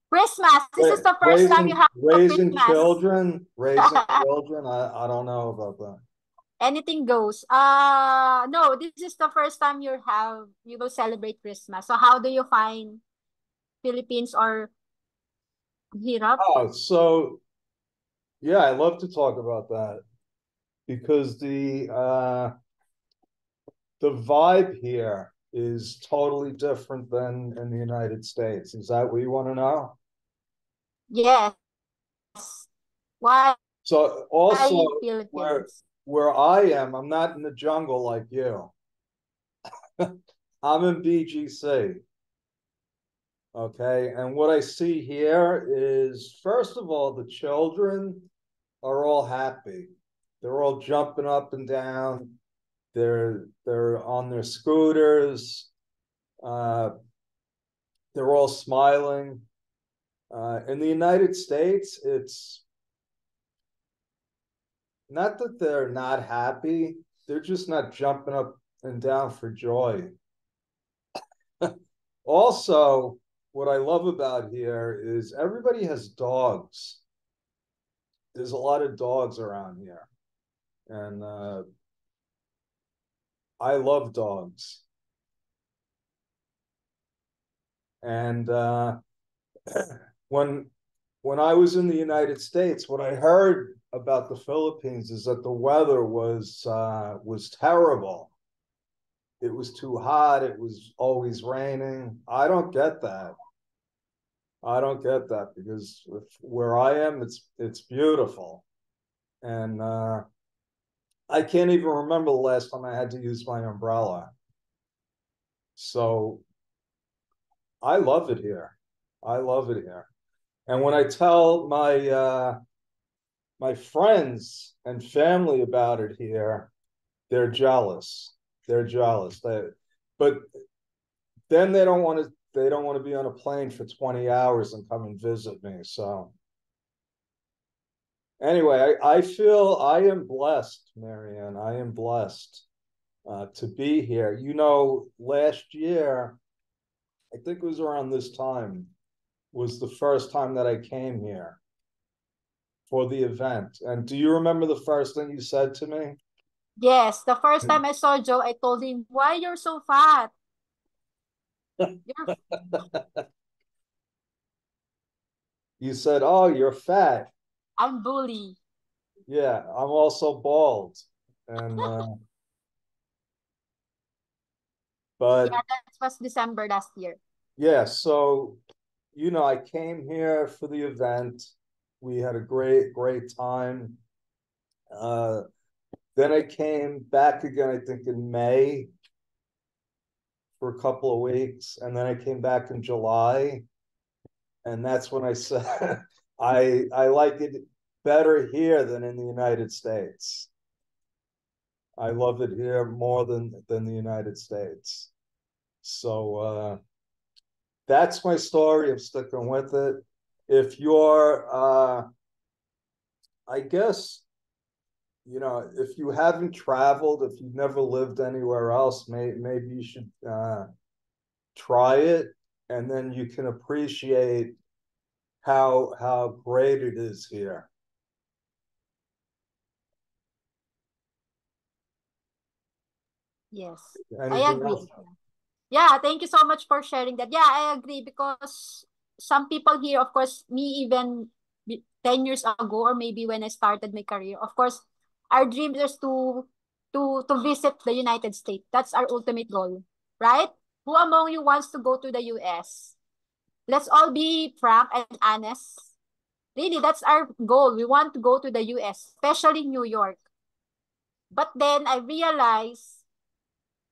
Christmas. This is the first time you have raising Christmas. children? Raising children? I don't know about that. Anything goes. No, this is the first time you will celebrate Christmas. So how do you find Philippines or hirap? Oh, so yeah, I love to talk about that because the vibe here is totally different than in the United States. Is that what you want to know? Yes. Why So also Philippines? where I am, I'm not in the jungle like you. I'm in BGC. Okay, and what I see here is, first of all, the children are all happy. They're all jumping up and down. They're on their scooters. They're all smiling. In the United States, it's not that they're not happy. They're just not jumping up and down for joy. Also, what I love about here is everybody has dogs. There's a lot of dogs around here. And I love dogs. And when I was in the United States, what I heard about the Philippines is that the weather was terrible. It was too hot. It was always raining. I don't get that. I don't get that because where I am, it's beautiful. And I can't even remember the last time I had to use my umbrella. So I love it here. I love it here. And when I tell my friends and family about it here, they're jealous. They're jealous. But then they don't want to be on a plane for 20 hours and come and visit me. So anyway, I feel I am blessed, Marianne. I am blessed to be here. You know, last year, I think it was around this time, was the first time that I came here for the event. And do you remember the first thing you said to me? Yes, the first time I saw Joe, I told him, "Why you're so fat?" You said, "Oh, you're fat." I'm bully. Yeah, I'm also bald. And but yeah, that was December last year. Yeah, so you know, I came here for the event. We had a great time. Then I came back again, I think in May for a couple of weeks, and then I came back in July, and that's when I said I like it better here than in the United States. I love it here more than the United States. So that's my story. I'm sticking with it. If you're I guess, you know, if you haven't traveled, if you've never lived anywhere else, maybe you should try it, and then you can appreciate how great it is here. Yes, Anything I agree. else? Yeah, thank you so much for sharing that. Yeah, I agree because some people here, of course, me even 10 years ago, or maybe when I started my career, of course, our dream is to visit the United States. That's our ultimate goal, right? Who among you wants to go to the US? Let's all be frank and honest. Really, that's our goal. We want to go to the US, especially New York. But then I realized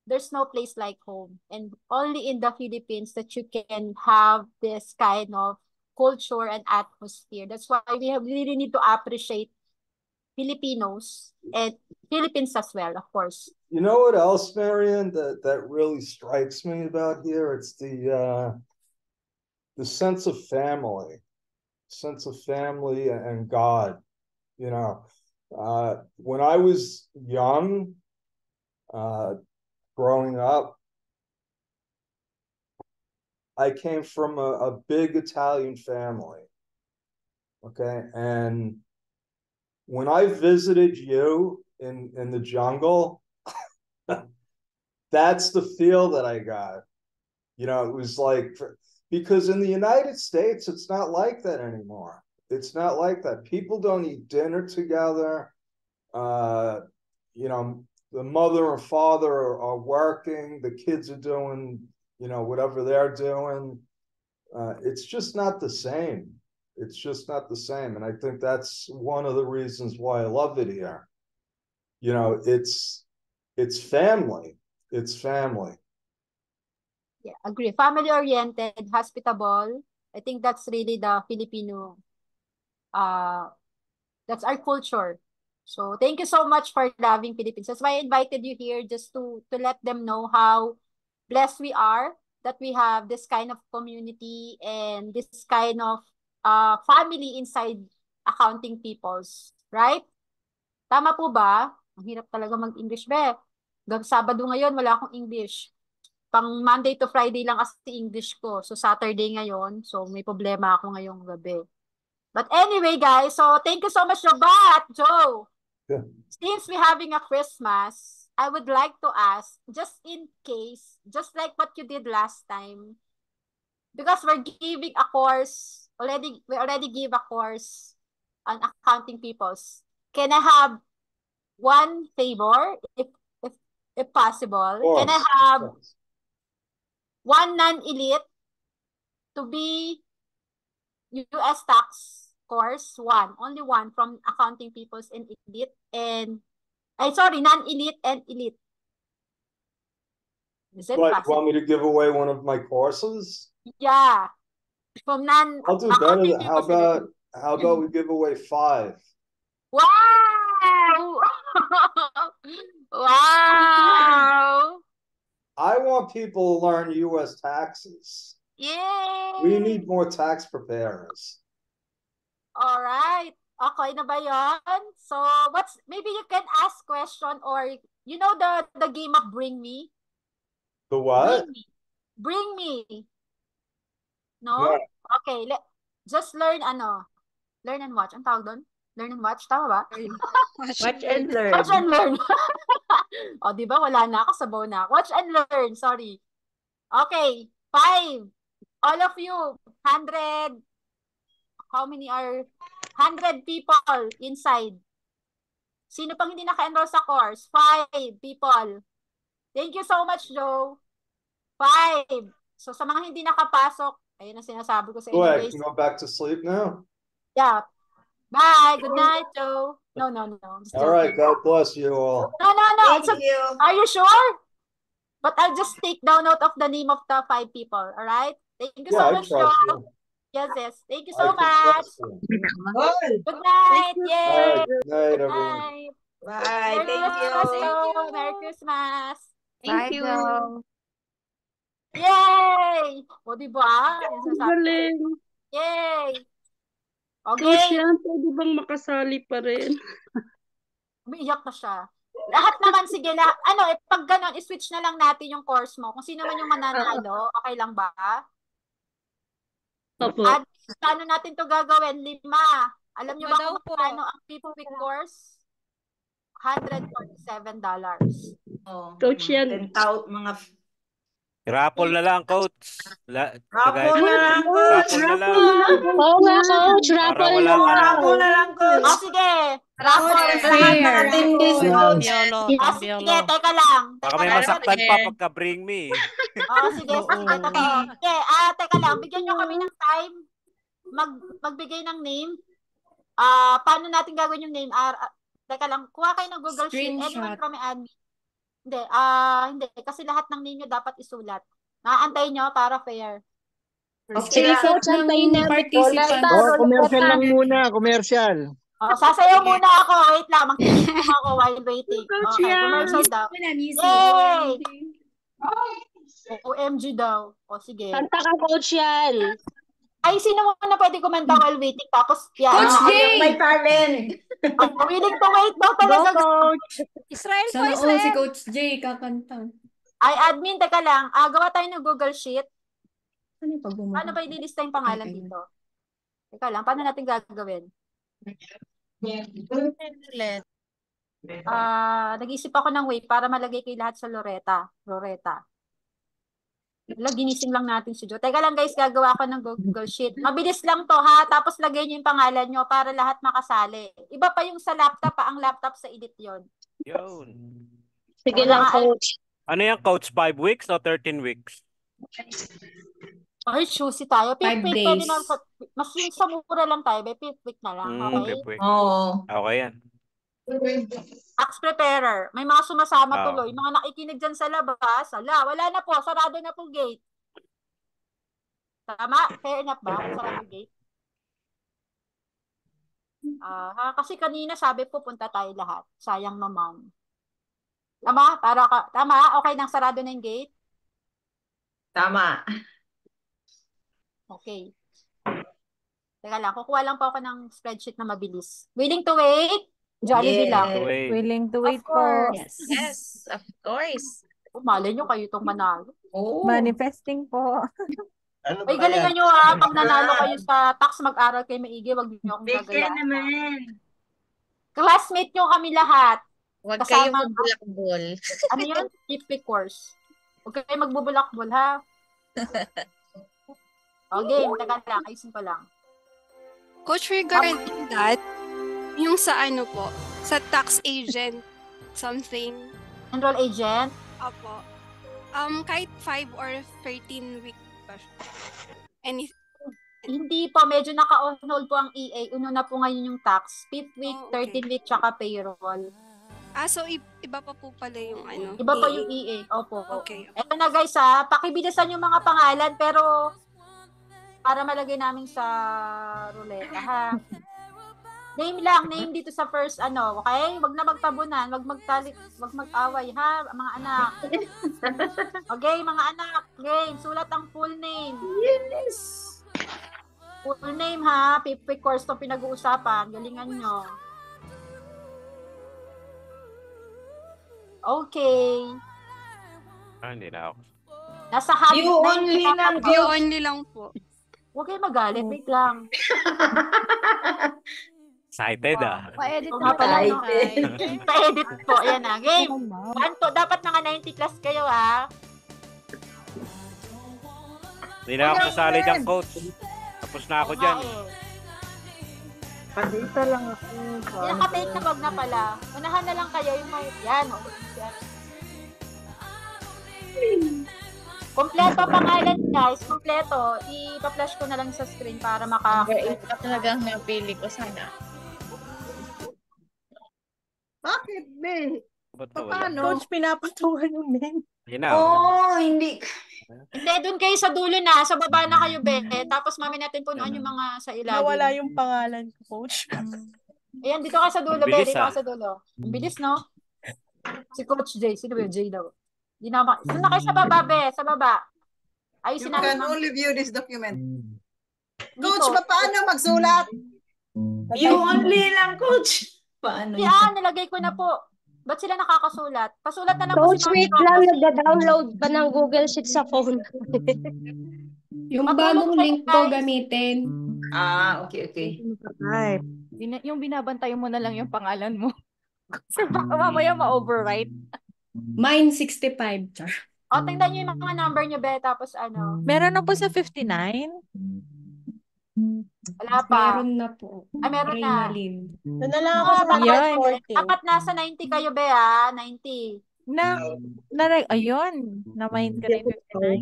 there's no place like home, and only in the Philippines that you can have this kind of culture and atmosphere. That's why we really need to appreciate Filipinos and Philippines as well, of course. You know what else, Marian, that really strikes me about here? It's the sense of family and God. You know, when I was young, growing up, I came from a big Italian family. Okay, and when I visited you in the jungle, that's the feel that I got. You know, it was like, because in the United States, it's not like that anymore. It's not like that. People don't eat dinner together. You know, the mother and father are working, the kids are doing, whatever they're doing. It's just not the same. It's just not the same. And I think that's one of the reasons why I love it here. It's family. It's family. Yeah, agree. Family-oriented, hospitable. I think that's really the Filipino, that's our culture. So thank you so much for loving Philippines. That's why I invited you here, just to let them know how blessed we are that we have this kind of community and this kind of family inside Accounting Peoples. Right? Tama po ba? Ang hirap talaga mag-English, be. Sabado ngayon, wala akong English. Pang Monday to Friday lang kasi English ko. So Saturday ngayon, so may problema ako ngayong gabi. But anyway, guys, so thank you so much, Joe. But, Joe, since we're having a Christmas, I would like to ask, just in case, just like what you did last time, because we're giving a course, we already gave a course on Accounting Peoples. Can I have one favor, if possible? Can I have one non-elite to be US tax course? Only one from Accounting Peoples and elite, and non-elite and elite. Is it What, you possible? want me to give away one of my courses? Yeah, from I'll do better. How about we give away 5? Wow! Wow! I want people to learn US taxes. Yay! We need more tax preparers. All right. Okay na ba yon? So, maybe you can ask question, or the game of Bring Me? The what? Bring Me. No? Okay, just learn and watch. Ang tawag doon? Learn and watch, tama ba? Watch and learn. Watch and learn. O, di ba? Wala na ako, sabaw na. Watch and learn, sorry. Okay, 5. All of you, 100. How many are 100 people inside? Sino pang hindi naka-enroll sa course? 5 people. Thank you so much, Joe. 5. So, sa mga hindi nakapasok, ayun ang sinasabi ko sa inyo. Go ahead, can you go back to sleep now? Yeah. Bye. Good night, Joe. No. All right, God bless you all. No. Thank you. Are you sure? But I'll just take down note of the name of the 5 people. All right? Thank you so much, Joe. You. Yes. Thank you so much. Good night. Yay. All right, good night, everyone. Bye. Merry Thank you. Christmas, Joe. Merry Christmas. Thank you. Yay! O, diba? Galing. Yay! Coach Okay. yan, pwede bang makasali pa rin? Umiiyak na siya. Lahat naman, sige na. Pag gano'n, i-switch na lang natin yung course mo. Kung sino man yung mananalo, okay lang ba? Opo. At paano natin to gagawin? 5. Alam niyo ba kung paano ang people week course? $147. Coach yan. Mga Raffle na lang, coach. Raffle na lang, coach. Raffle na lang. Oo nga, coach. Raffle na lang. Raffle na lang, coach. Sige. Raffle. natin this, coach. Sige, teka lang. Baka may masaktan pa pagka bring me. Sige, totoo. Sige, teka lang. Bigyan nyo kami ng time. Magbigay ng name. Paano natin gagawin yung name? Teka lang, kuha kayo ng Google Sheet. Anyone from admin? Hindi. Kasi lahat ng name nyo dapat isulat. Naantay nyo para fair. Screenshot ng participant. Commercial lang muna, commercial. Sasayaw muna ako. Wait lang, magtitignan ako while waiting. Okay, commercial daw. Yay! OMG daw. Sige. Kanta ka, coach yan. Ay, sino muna pwede kumanta while waiting? Tapos, Coach Jay! May talent. Willing to wait daw talaga. Coach! Israel po, Sana Israel. si Coach Jay kakanta. Ay, admin, teka lang. Gawa tayo ng Google Sheet. Ano yung pagbumaba? Paano ba ililista yung pangalan dito? Teka lang, paano natin gagawin? Nag-isip ako ng way para malagay kayo lahat sa Loretta. Ginising lang natin si Joe. Teka lang guys, gagawa ako ng Google Sheet. Mabilis lang to ha. Tapos lagay niyo yung pangalan nyo para lahat makasali. Iba pa yung sa laptop, ang laptop sa edit yon. Yun. Sige lang, coach. Ano yan, coach? 5 weeks o 13 weeks? Ay, choosy tayo. 5 Fifth week, pwede days. na. Mas yung sa mura lang tayo. May fifth week na lang. Okay? 5 weeks. Oo. Okay yan. Tax preparer. May mga sumasama Oo. tuloy. Mga nakikinig dyan sa labas. Wala na po. Sarado na po gate. Tama? Fair enough ba? Sarado gate. Kasi kanina sabi po punta tayo lahat. Sayang naman. Tama? Tama? Okay nang sarado na yung gate? Tama. Okay. Teka lang, kukuha lang po ako ng spreadsheet na mabilis. Willing to wait? Jollibee Yes. lang. Willing to wait Of po. course. Yes, of course. Malay nyo kayo itong manalo. Oo. Manifesting po. Ano Ay, ba galingan yan? nyo pag nanalo kayo sa tax, mag-aral kayo maigi, wag nyo akong Bigyan gagayaan. naman. Classmate nyo kami lahat. Huwag Kasama- kayong magbulakbol. Ano yun? Keep course. Huwag kayo magbubulakbol, ha? Okay, tagal lang. Ayusin ko lang. Coach, regarding that, yung sa ano po, sa tax agent, something. Enroll agent? Opo. Kahit 5 or 13 week pa siya. Hindi po, medyo naka-on hold po ang EA. Uno na po ngayon yung tax. 5th week, 13 week, tsaka payroll. So iba pa po pala yung ano. Iba pa EA. yung EA. Opo. Okay. Eto na guys pakibilisan yung mga pangalan pero para malagay namin sa ruleta ha. Name lang, name dito sa first okay? Wag na magtabunan, wag mag-away ha, mga anak. Okay, mga anak, game, sulat ang full name. Yes. Full name ha, quick course to pinag-uusapan, galingan nyo. Okay. Hindi na ako. Nasa habit You only lang, You only lang po. Huwag kayo magalit, wait lang. Excited Pa-edit Oo na nga pala, tayo. Pa-edit po, ayan na. Game. Dapat mga 90 plus kayo Hindi na ako sasali dyan, coach. Tapos na ako dyan. Padita lang ako. Naka-take na wag na pala. Unahan na lang kayo yung yan. Kompleto pangalan guys, kompleto. I-flash ko na lang sa screen para Ito talagang napili ko sana. Bakit, be? Paano? Coach, pinapatungan yung name. Hindi. Hindi, doon kayo sa dulo na. Sa baba na kayo, be. Tapos mami natin punuan yung mga sa ilalim. Nawala yung pangalan ko, coach. Ayan, dito ka sa dulo, be. Bilis, Dito ka sa dulo. Ang bilis, no? Si Coach Jay. Sino ba yung Jay daw? Doon na kayo sa baba, be. Sa baba. Ayusin You can namin. only view this document. Dito. Coach, paano magsulat? You only lang, coach. Paano? Nilagay ko na po. Ba't sila nakakasulat? Pasulat na lang po Coach, si Ma'am wait Rocco. lang, nagda-download pa ng Google Sheet sa phone. Yung Matulog bagong kayo, link po guys. gamitin. Okay. Yung binabantayan mo na lang yung pangalan mo. Kasi baka mamaya ma-overwrite. Mine 65, char. O, tingnan nyo yung mga number nyo, be. Tapos Meron na po sa 59. wala pa. Meron na po. Meron na. Reynalyn. Doon na lang ako sa Yan. 40. Dapat nasa 90 kayo, be, 90. Ayun. Na-mind ka na yung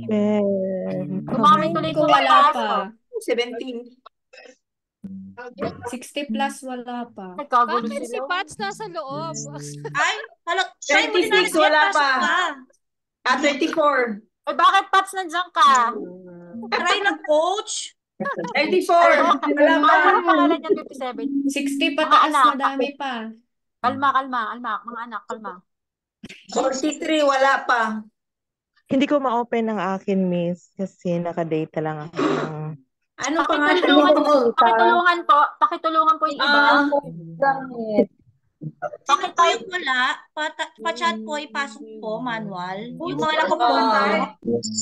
59. Gumamit tuloy Ko ko wala pa. 17. 60 plus wala pa. Nagkagulo Bakit si sila. Pats nasa loob? Ay, siya yung 26, wala pa. 34. Eh, bakit Pats nandiyan ka? Aray na, coach. 34. Wala pa. Ano pangalan niya, 57? 60 Mga pataas, anak. madami pa. Kalma. Mga anak, kalma. 43, wala pa. Hindi ko ma-open ang akin, miss. Kasi nakadata lang ako. Anong pangalan mo? Pakitulungan po yung iba. Bakit po yung wala? Pa-chat po, ipasok po, manual. Yung mga nakapunta.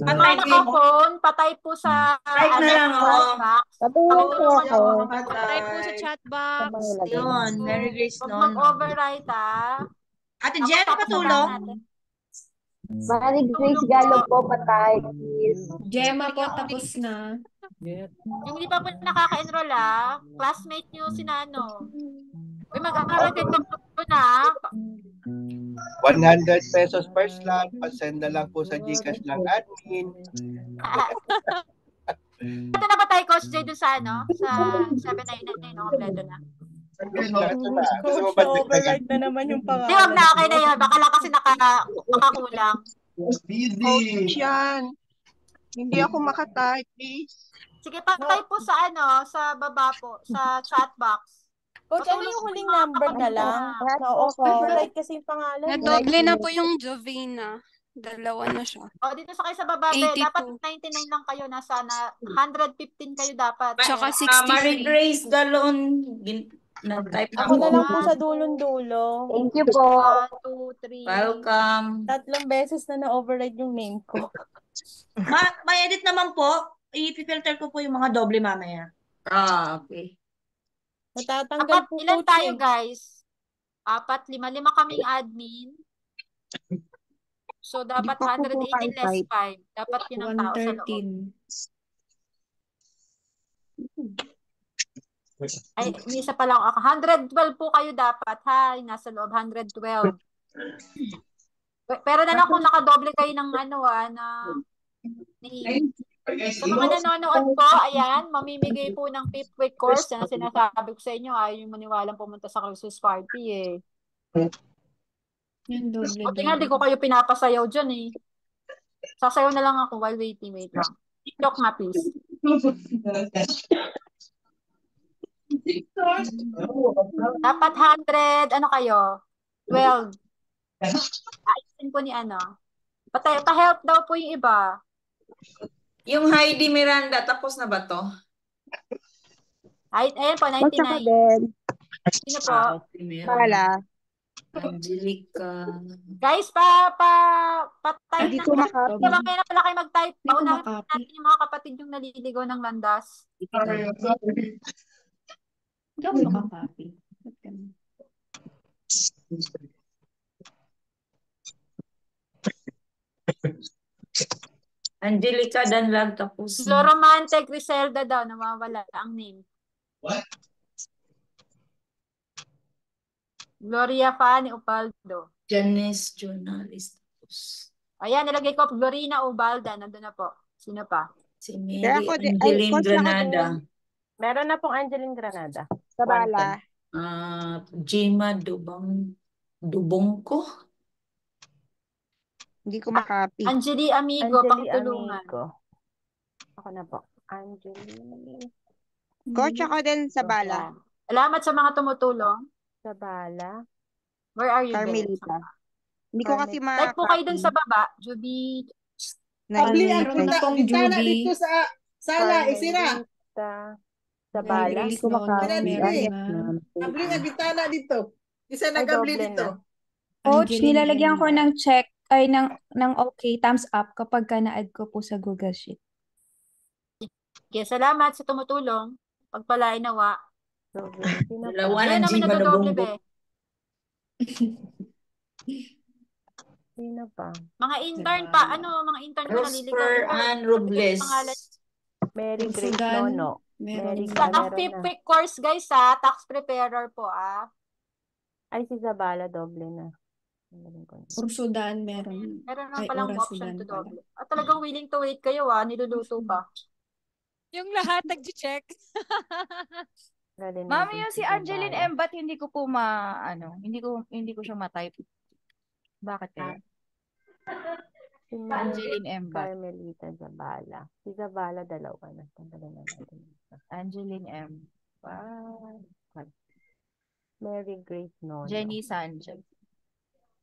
Mga naka-phone, patay po sa Type na lang ako. Patay po sa chat box. Yun, Mary Grace Huwag nun. mag-overwrite, Ate Jen, patulong. Mary Grace Gallo po, patay. Gemma po, tapos na. Yung hindi pa po nakaka-enroll, classmate nyo sinano. Uy, mag-aaral din po na. 100 pesos per slot. Pasend na lang po sa Gcash ng admin. Ito na ba tayo, Coach Jay, dun sa ano? Sa 799, kompleto na. Coach, na-override na naman yung pangalan. Di, wag na, okay na yun. Baka lang kasi nakakulang. Coach yan. Hindi ako makatype, please. Sige, pa-type po sa ano, sa baba po, sa chat box. Coach, ano yung huling number na lang? Na-override kasi yung pangalan. Nadoble na po yung Jovina. Dalawa na siya. O, dito sa kayo sa baba, 82. dapat 99 lang kayo. Nasa 115 kayo dapat. Tsaka Marie 63. Grace Galon, nag-type Ako na lang po sa dulong-dulo. Thank you po. 1, 2, 3. Welcome. 3 beses na na-override yung name ko. May edit naman po. I-filter ko po yung mga doble mamaya. Okay. Natatanggal po Ilan coach tayo, eh. guys? 4, 5. 5 kaming admin. So, dapat 180 less 5. Dapat yun ang tao sa loob. 113. Ay, may isa pa lang ako. 112 po kayo dapat, ha? Nasa loob, 112. Pero na lang kung nakadoble kayo ng ano, sa mga nanonood po, ayan, mamimigay po ng 5th week course. Yan ang sinasabi ko sa inyo, ayaw yung maniwalang pumunta sa Christmas party, eh. Yan, Buti nga, di ko kayo pinapasayaw dyan, eh. Sasayaw na lang ako while waiting. Wait lang. TikTok nga, please. Dapat 100, ano kayo? 12. Ayusin po ni ano. Pa-help daw po yung iba. Yung Heidi Miranda, tapos na ba to? Ayan po, 99. Sino po? Wala. Angelica. Guys, pa-type Hindi ko makapi. Kaya mamaya na pala kayo mag-type. Hindi ko Paunahin makapi. natin yung mga kapatid yung naliligaw ng landas. Hindi ako makakapi. Ba't ganun? Angelica Danlag, tapos na. Floromante Griselda daw, nawawala ang name. What? Gloria Fanny Upaldo. Janice Journalist. Tapos Ayan, nilagay ko, Glorina Ubalda. Nandun na po. Sino pa? si Kaya Mary ako Angeline coach ako Granada. Meron na pong Angeline Granada. Sa bala. Jima Dubong ko. Hindi ko makapi. Angeli Amigo, Angeli pakitulungan. Amigo. Ako na po. Angeli. Coach ako din sa bala. Salamat sa mga tumutulong. Sa bala. Where are you, Beth? Carmelita. Hindi ko kasi Type po kayo dun sa baba. Juby. Abli, ang Meron na pong bintana Juby. dito sa sala, isira. Sa bala. Hindi ko makapi. Abli, ang bintana dito. Isa nag-abli dito. Coach, Angeline nilalagyan ko Granada. ng check ay ng okay, thumbs up kapag ka na-add ko po sa Google Sheet. Okay, salamat sa tumutulong. Pagpalain nawa. Dalawa Ayun ng naman Jima nagdodoble, Dubong ko. be. Sino pa? Mga intern pa. Ano, mga intern ko naliligaw. Prosper Ann Robles. Pangalan. Mary Grace Sudan. Nono. Meron Mary Sa meron fifth na. week course, guys, ha. Tax preparer po, Ay, si Zabala, doble na. Ursudan, meron. Meron lang Ay, palang Ora option Sudan to pala. double. At talagang willing to wait kayo, niluluto pa. Yung lahat nag-check. Mami, yung si Angeline M, ba't hindi ko po hindi ko siya ma-type? Bakit kaya? Si Angeline M. Carmelita Zabala. Si Zabala, dalawa na. Tanggalin na natin. Angeline M. Wow. Mary Grace Nono. Jenny Sanchez.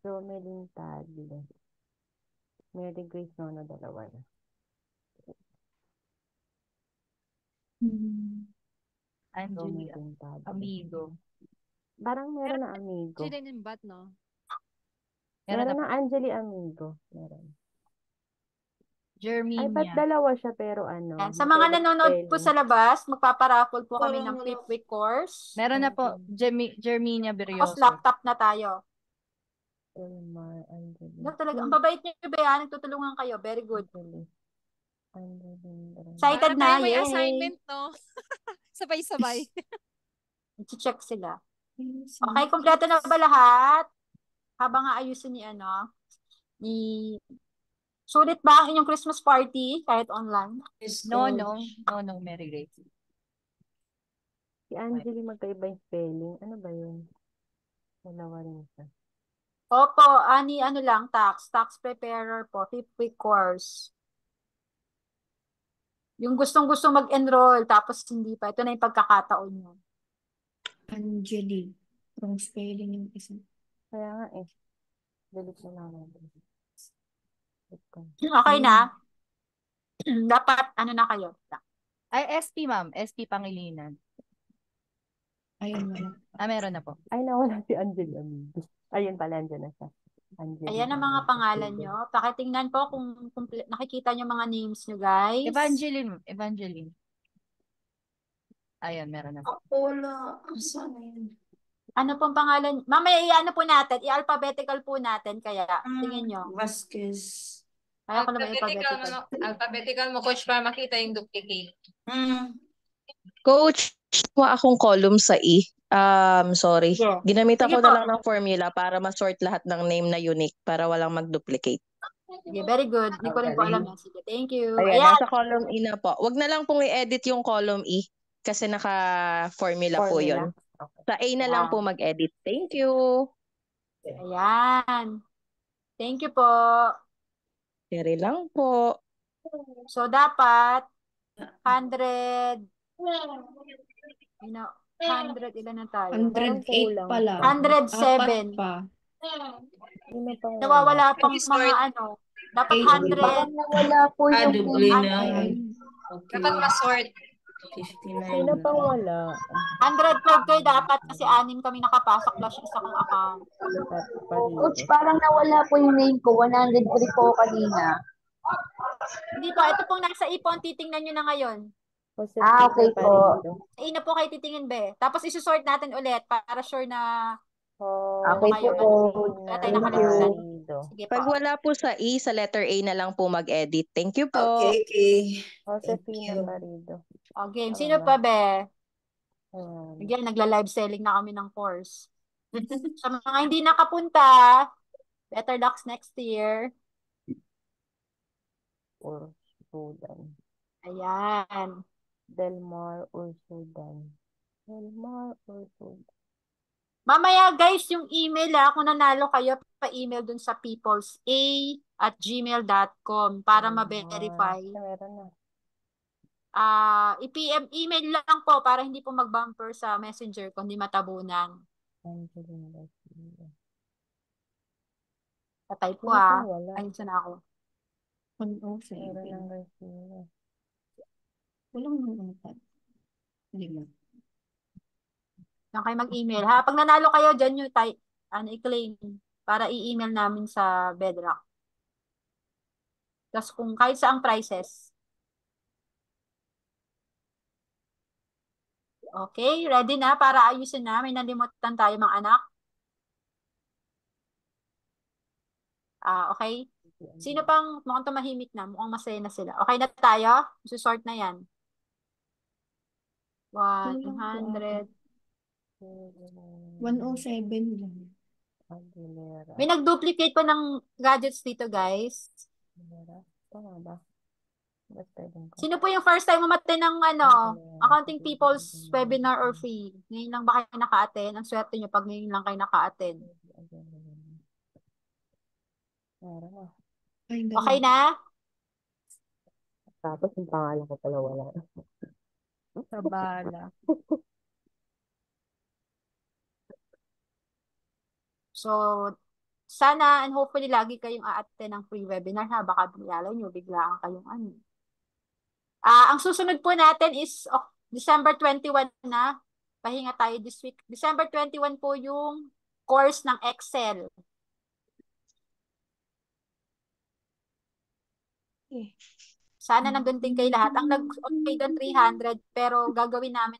Romelyn Tadle. Mary Grace Nono, dalawa na. Angeli Romelyn Tadle. Amigo. Parang meron na amigo. Sila yung bat, no? Meron na Angeli Amigo. Meron. Ay, ba't Germinia. dalawa siya pero ano? Yan. Sa mga nanonood po sa labas, magpaparaffle po kami ng fifth week course. Meron na po Germinia Tapos Berrioso. laptop na tayo. Elmar, Angeli. Talaga, ang babait niyo ba? Nagtutulungan kayo. Very good. Angeli. Excited Para na, tayo may yay! assignment, no? Sabay-sabay. I-check sila. Okay, kompleto na ba lahat? habang aayusin ni sulit ba ang inyong Christmas party kahit online? No, Mary Grace. Si Angeli magkaiba yung spelling. Ano ba yun? Dalawa rin siya. Opo, tax preparer po, 5th week course. Yung gustong-gusto mag-enroll, tapos hindi pa. Ito na yung pagkakataon nyo. Angeli. Wrong spelling yung isa. Kaya nga eh. Delete na lang natin. Okay na? Dapat, na kayo? Ay, SP, ma'am. SP Pangilinan. Ayun, wala. Meron na po. Ay, nawala si Angeli. Ayun pala, andyan na siya. Angeli. Ayan ang mga pangalan nyo. Pakitingnan po kung nakikita nyo mga names nyo, guys. Evangeline. Ayun, meron na po. Wala. Saan yun? Ano pong pangalan? Mamaya i-ano po natin, i-alphabetical po natin, kaya tingin nyo. Vasquez. Kaya ko naman i-alphabetical. Alphabetical mo, coach, para makita yung duplicate. Coach, kuha akong column sa E. Sorry. Ginamitan Sige ko po. na lang ng formula para ma-sort lahat ng name na unique para walang mag-duplicate. Yeah, very good. Hindi ko rin po alam yan. Sige, thank you. Ayan, Ayan. nasa column E na po. Wag na lang pong i-edit yung column E kasi naka-formula po yun. Sa A na lang po mag-edit. Thank you. Ayan. Thank you po. Carry lang po. So, dapat 100, 100, ilan na tayo? 108 pala. 107. Apat pa. Nawawala pang mga dapat 100. Nawala po yung Dubli na. Dapat ma-sort. 59. Sino pang wala? 112 kayo dapat kasi 6 kami nakapasok plus yung isa kong account. Coach, parang nawala po yung name ko. 103 po kanina. Hindi po, ito pong nasa ipon, titingnan nyo na ngayon. Okay po. Sa ina po kayo titingin, be. Tapos isusort natin ulit para sure na Okay po. wala tayo nakalimutan. Sige Pag po. wala po sa E, sa letter A na lang po mag-edit. Thank you po. Okay. Josefina Marido. Game. Sino pa, be? Again, nagla-live selling na kami ng course. Sa mga hindi nakapunta, better luck next year. Ursudan. Ayan. Delmar Ursudan. Delmar Ursudan. Mamaya guys, yung email kung nanalo kayo, pa-email dun sa peoplesa@gmail.com para ma-verify. Meron na. I-PM email lang po para hindi po mag-bumper sa messenger kung hindi matabunan. Angelina Garcia. Patay po Wala. Ayun sa na ako. Meron ng Garcia. Walang nangungutad. Hindi mo. Yan kayo mag-email. Pag nanalo kayo, dyan nyo i-claim para i-email namin sa Bedrock. Tapos kung kahit saang prices. Okay, ready na para ayusin na. May nalimutan tayo mga anak. Okay. Sino pang mukhang tumahimik na? Mukhang masaya na sila. Okay na tayo? Susort na yan. 100. 107 lang. May nag-duplicate pa ng gadgets dito, guys. Tama ba? Sino po yung first time umattend ng Accounting People's webinar or free? Ngayon lang ba kayo naka-attend? Ang swerte nyo pag ngayon lang kayo naka-attend. Okay na? Tapos yung pangalan ko pala wala. Sabala. So, sana and hopefully lagi kayong a-attend ng free webinar Baka bigla nyo, biglaan kayong ang susunod po natin is December 21 na. Pahinga tayo this week. December 21 po yung course ng Excel. Sana nandun din kayo lahat. Ang nag-okay doon 300 pero gagawin namin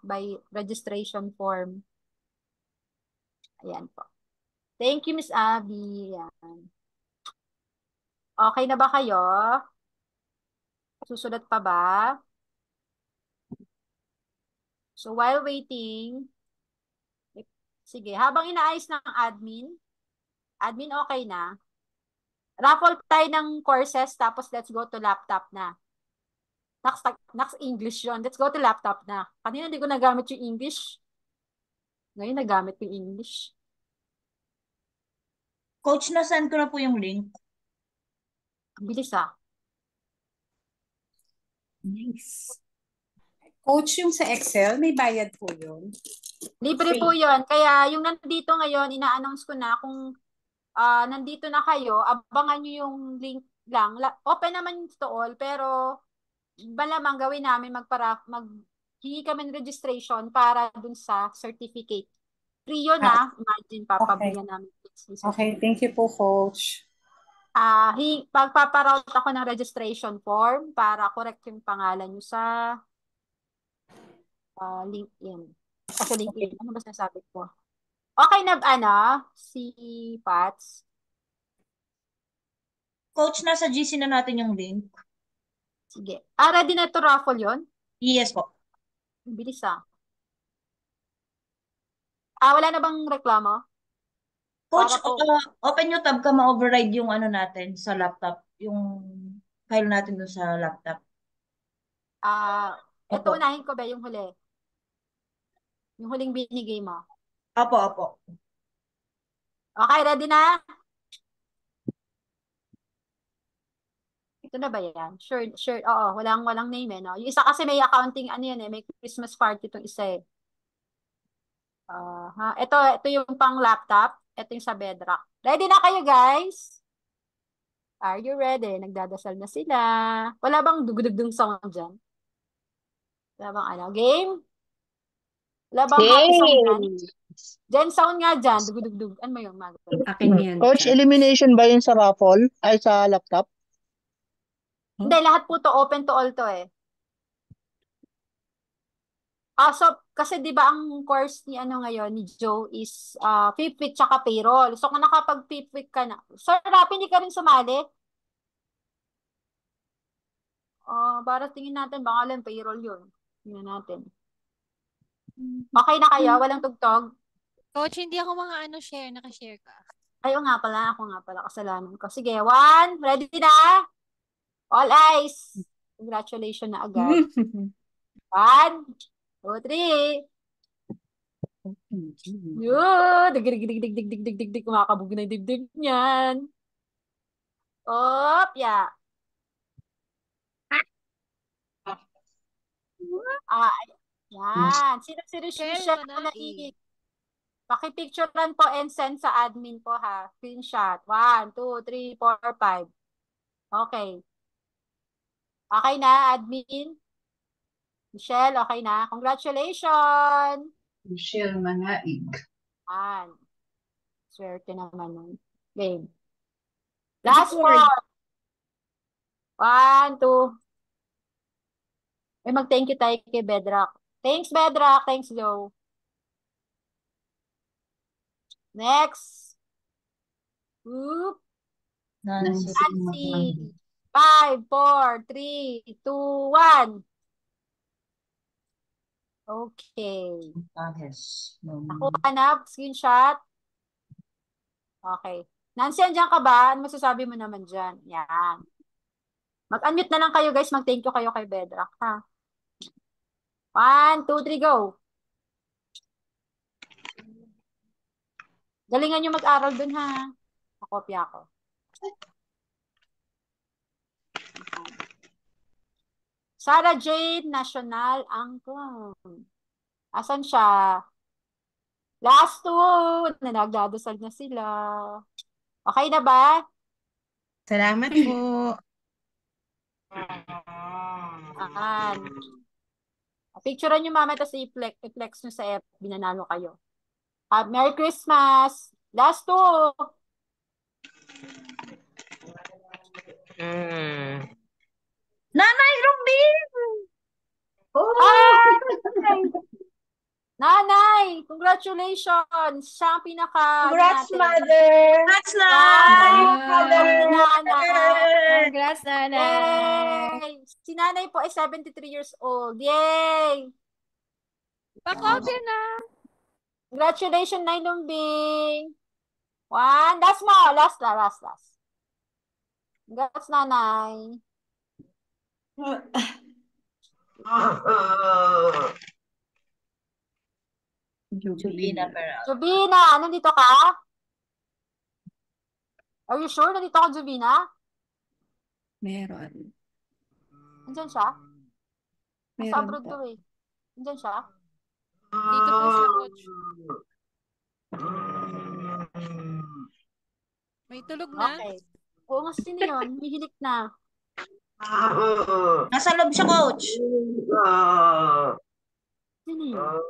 by registration form. Ayan po. Thank you, Miss Abby. Ayan. Okay na ba kayo? Susulat pa ba? So, while waiting, sige, habang inaayos ng admin, Admin, okay na? Raffle tayo ng courses, tapos let's go to laptop na. Next English yun. Let's go to laptop na. Kanina hindi ko nagamit yung English. Ngayon nagamit ko yung English. Coach, na-send ko na po yung link. Ang bilis ah. Nice. Coach, yung sa Excel, may bayad po yun? Libre Free. po yun. Kaya yung nandito ngayon, ina-announce ko na kung nandito na kayo, abangan nyo yung link lang. Open naman to all, pero malamang gawin namin maghingi kami ng registration para dun sa certificate. Free yun Imagine, papabigyan namin. Okay, thank you po, Coach. Pagpaparoute ako ng registration form para correct yung pangalan nyo sa LinkedIn. Sa LinkedIn. Ano ba sinasabi ko? Okay na si Pats? Coach, nasa GC na natin yung link. Sige. Ready na ito raffle yun? Yes po. Bilis wala na bang reklamo? Coach, open yung tab ka, ma-override yung natin sa laptop. Yung file natin dun sa laptop. Ito unahin ko ba yung huli? Yung huling binigay mo? Opo. Okay, ready na? Ito na ba yan? Sure. Oo, walang name no? Yung isa kasi may accounting, may Christmas party itong isa Ito yung pang laptop. Ito yung sa Bedrock. Ready na kayo, guys? Are you ready? Nagdadasal na sila. Wala bang dugdugdung sound dyan? Wala bang game? Wala bang happy sound dyan? Jen, sound nga dyan. Dugdugdug. Ano mo yung Akin yan. Coach, elimination ba yun sa raffle? Ay, sa laptop? Hindi, lahat po to open to all to So, kasi di ba ang course ni ngayon, ni Joe is fifth week tsaka payroll. So, kung nakapag fifth week ka na. Sir Rapi, hindi ka rin sumali? Para tingin natin, baka lang payroll yun. Tingnan natin. Okay na kayo? Walang tugtog? Coach, hindi ako share. Naka-share ka. Ako nga pala. Kasalanan ko. Sige, 1. Ready na? All eyes. Congratulations na agad. 1, 2, 3. Yun. Dig. Kumakabog na yung dibdib niyan. Yeah. Yan. Sino share ko na Pakipicturean po and send sa admin po Screenshot. 1, 2, 3, 4, 5. Okay. Okay na, admin? Michelle, okay na? Congratulations! Michelle Manaig. Swerte naman nun. Game. Last one. 1, 2. Mag-thank you tayo kay Bedrock. Thanks, Bedrock. Thanks, Joe. Next. Nancy. 5, 4, 3, 2, 1. Okay. Nakuha na, screenshot. Okay. Nancy, andyan ka ba? Ano masasabi mo naman dyan? Yan. Mag-unmute na lang kayo, guys. Mag-thank you kayo kay Bedrock, 1, 2, 3, go. Galingan nyo mag-aral dun, Nakopya ako. Sarah Jane National Angkong. Asan siya? Last 2. Nagdadasal na sila. Okay na ba? Salamat po. Picturean nyo mama tapos i-flex nyo sa FB, nanalo kayo. Merry Christmas! Last 2. Nanay Rumbin! Nanay! Congratulations! Siya ang pinaka... Congrats, Mother! Congrats, Nay! Congrats, Nanay! Si Nanay po ay 73 years old. Yay! Pakopya na! Congratulations, Nay Lumbing! One. Last mo. Last. Congrats, nanay. Jubina Peral. Jubina, nandito ka? Are you sure nandito ka, Jubina? Meron. Nandyan siya? Nasa Meron abroad po. to eh. Nandyan siya? Dito po siya, coach. May tulog na? Okay. Oo nga, sino yun? Hihilik na. Nasa loob siya, coach. Sino yun?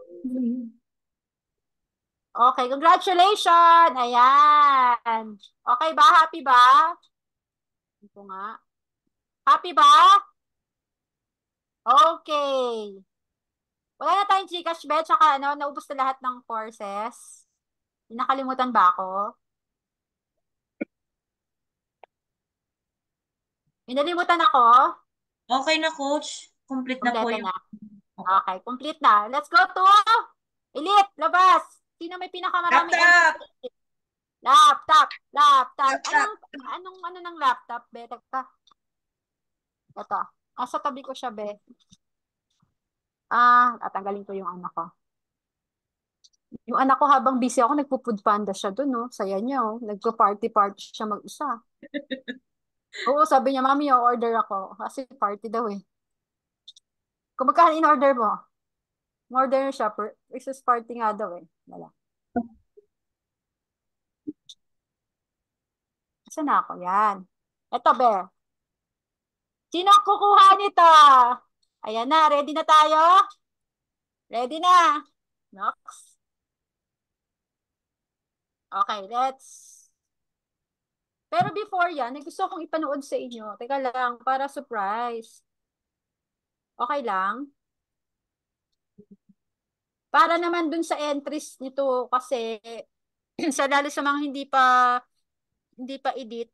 Okay, congratulations! Ayan. Okay ba? Happy ba? Ito nga. Happy ba? Okay. Wala na tayong Gcash, bet, tsaka naubos na lahat ng courses. Nakalimutan ba ako? Inalimutan ako? Okay na, coach. Complete na po Kompleto yung... na. Okay, complete na. Let's go to Elite, labas. Sino may pinakamaraming Laptop. Anong ng laptop, be? Teka. Ito. Sa tabi ko siya, be. Tatanggalin ko yung anak ko. Yung anak ko habang busy ako, nagpo-food panda siya dun, no? Saya niya, oh. Nagpo-party siya mag-isa. Oo, sabi niya, mami, order ako. Kasi party daw, eh. Kung magkano in-order mo? Order siya, versus party nga daw, eh. Wala. Saan na ako? Yan. Ito, be. Sino ang kukuha nito? Ayan na. Ready na tayo? Ready na. Next. Okay, let's. Pero before yan, gusto kong ipanood sa inyo. Teka lang, para surprise. Okay lang? Para naman dun sa entries nito kasi lalo sa mga hindi pa edit,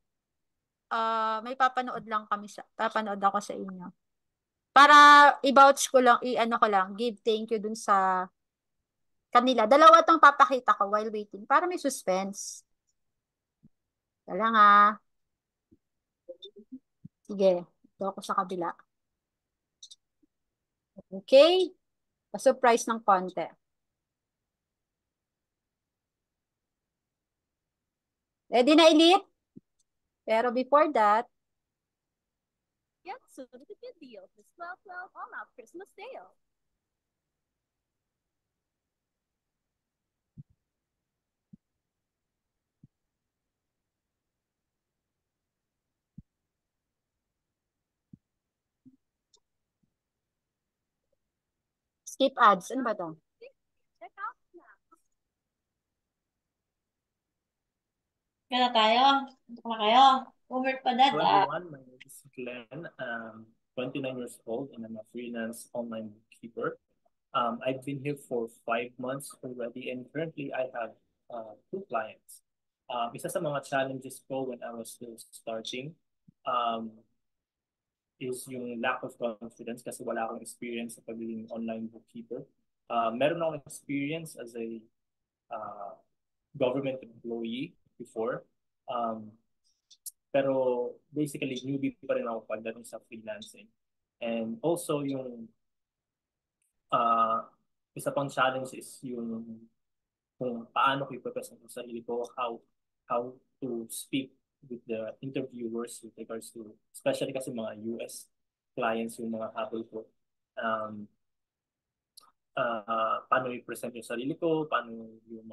may papanood ako sa inyo. Para i-vouch ko lang, give thank you dun sa kanila. Dalawa tong papakita ko while waiting para may suspense. Kaya nga. Sige, ito ako sa kabila. Okay? Pa-surprise ng konti. Ready na, Elite? Pero before that, Get so the good deal. This 12/12 all-out Christmas sale. skip ads. Ano ba to? Check out now. Kaya tayo. Ito na kayo. Over pa dad. Hello everyone, my name is Glenn. 29 years old and I'm a freelance online bookkeeper. I've been here for 5 months already and currently I have 2 clients. Isa sa mga challenges ko when I was still starting is yung lack of confidence kasi wala akong experience sa pagiging online bookkeeper. Meron akong experience as a government employee before. Pero basically, newbie pa rin ako pagdating sa freelancing. And also yung isa pang challenge is yung kung paano ko ipapresent yung sarili ko, how to speak with the interviewers with regards to, especially kasi mga US clients yung mga habol ko. Paano i-present yung sarili ko, paano yung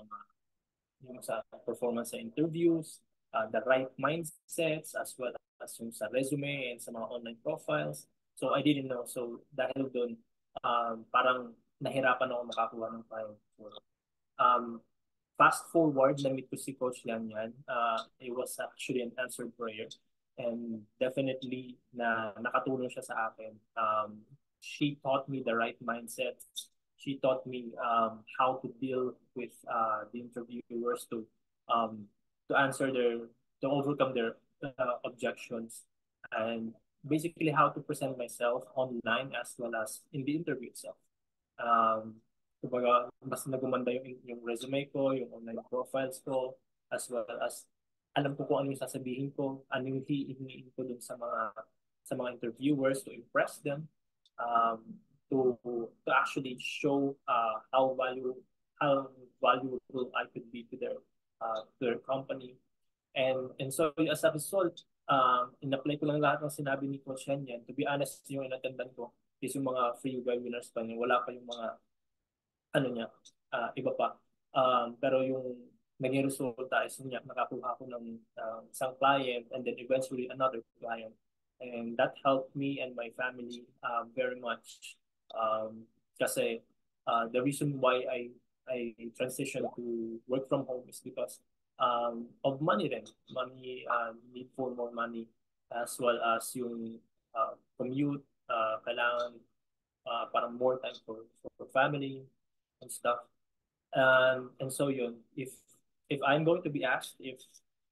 sa performance sa interviews, the right mindsets as well as yung sa resume and sa mga online profiles. So I didn't know. So dahil doon, parang nahirapan ako makakuha ng client. Fast forward, na-meet ko si Coach Lian Yan. It was actually an answered prayer. And definitely na nakatulong siya sa akin. She taught me the right mindset. She taught me how to deal with the interviewers to answer to overcome their objections, and basically how to present myself online as well as in the interview itself. Kumbaga, mas nagumanda yung resume ko, yung online profiles ko, as well as alam ko kung ano yung sasabihin ko, ano yung hihingiin ko dun sa mga interviewers to impress them, to actually show how valuable I could be to their company. And so as a result, in-apply ko lang lahat ng sinabi ni Coach Yan. To be honest, yung in-attendan ko is yung mga free webinars pa niya. Wala pa yung mga iba pa. Pero yung naging resulta is yun, nakakuha ko ng isang client and then eventually another client. And that helped me and my family very much. Kasi the reason why I transitioned to work from home is because of money rin. Money, need for more money as well as yung commute, kailangan parang more time for family and stuff. And so yun, if I'm going to be asked if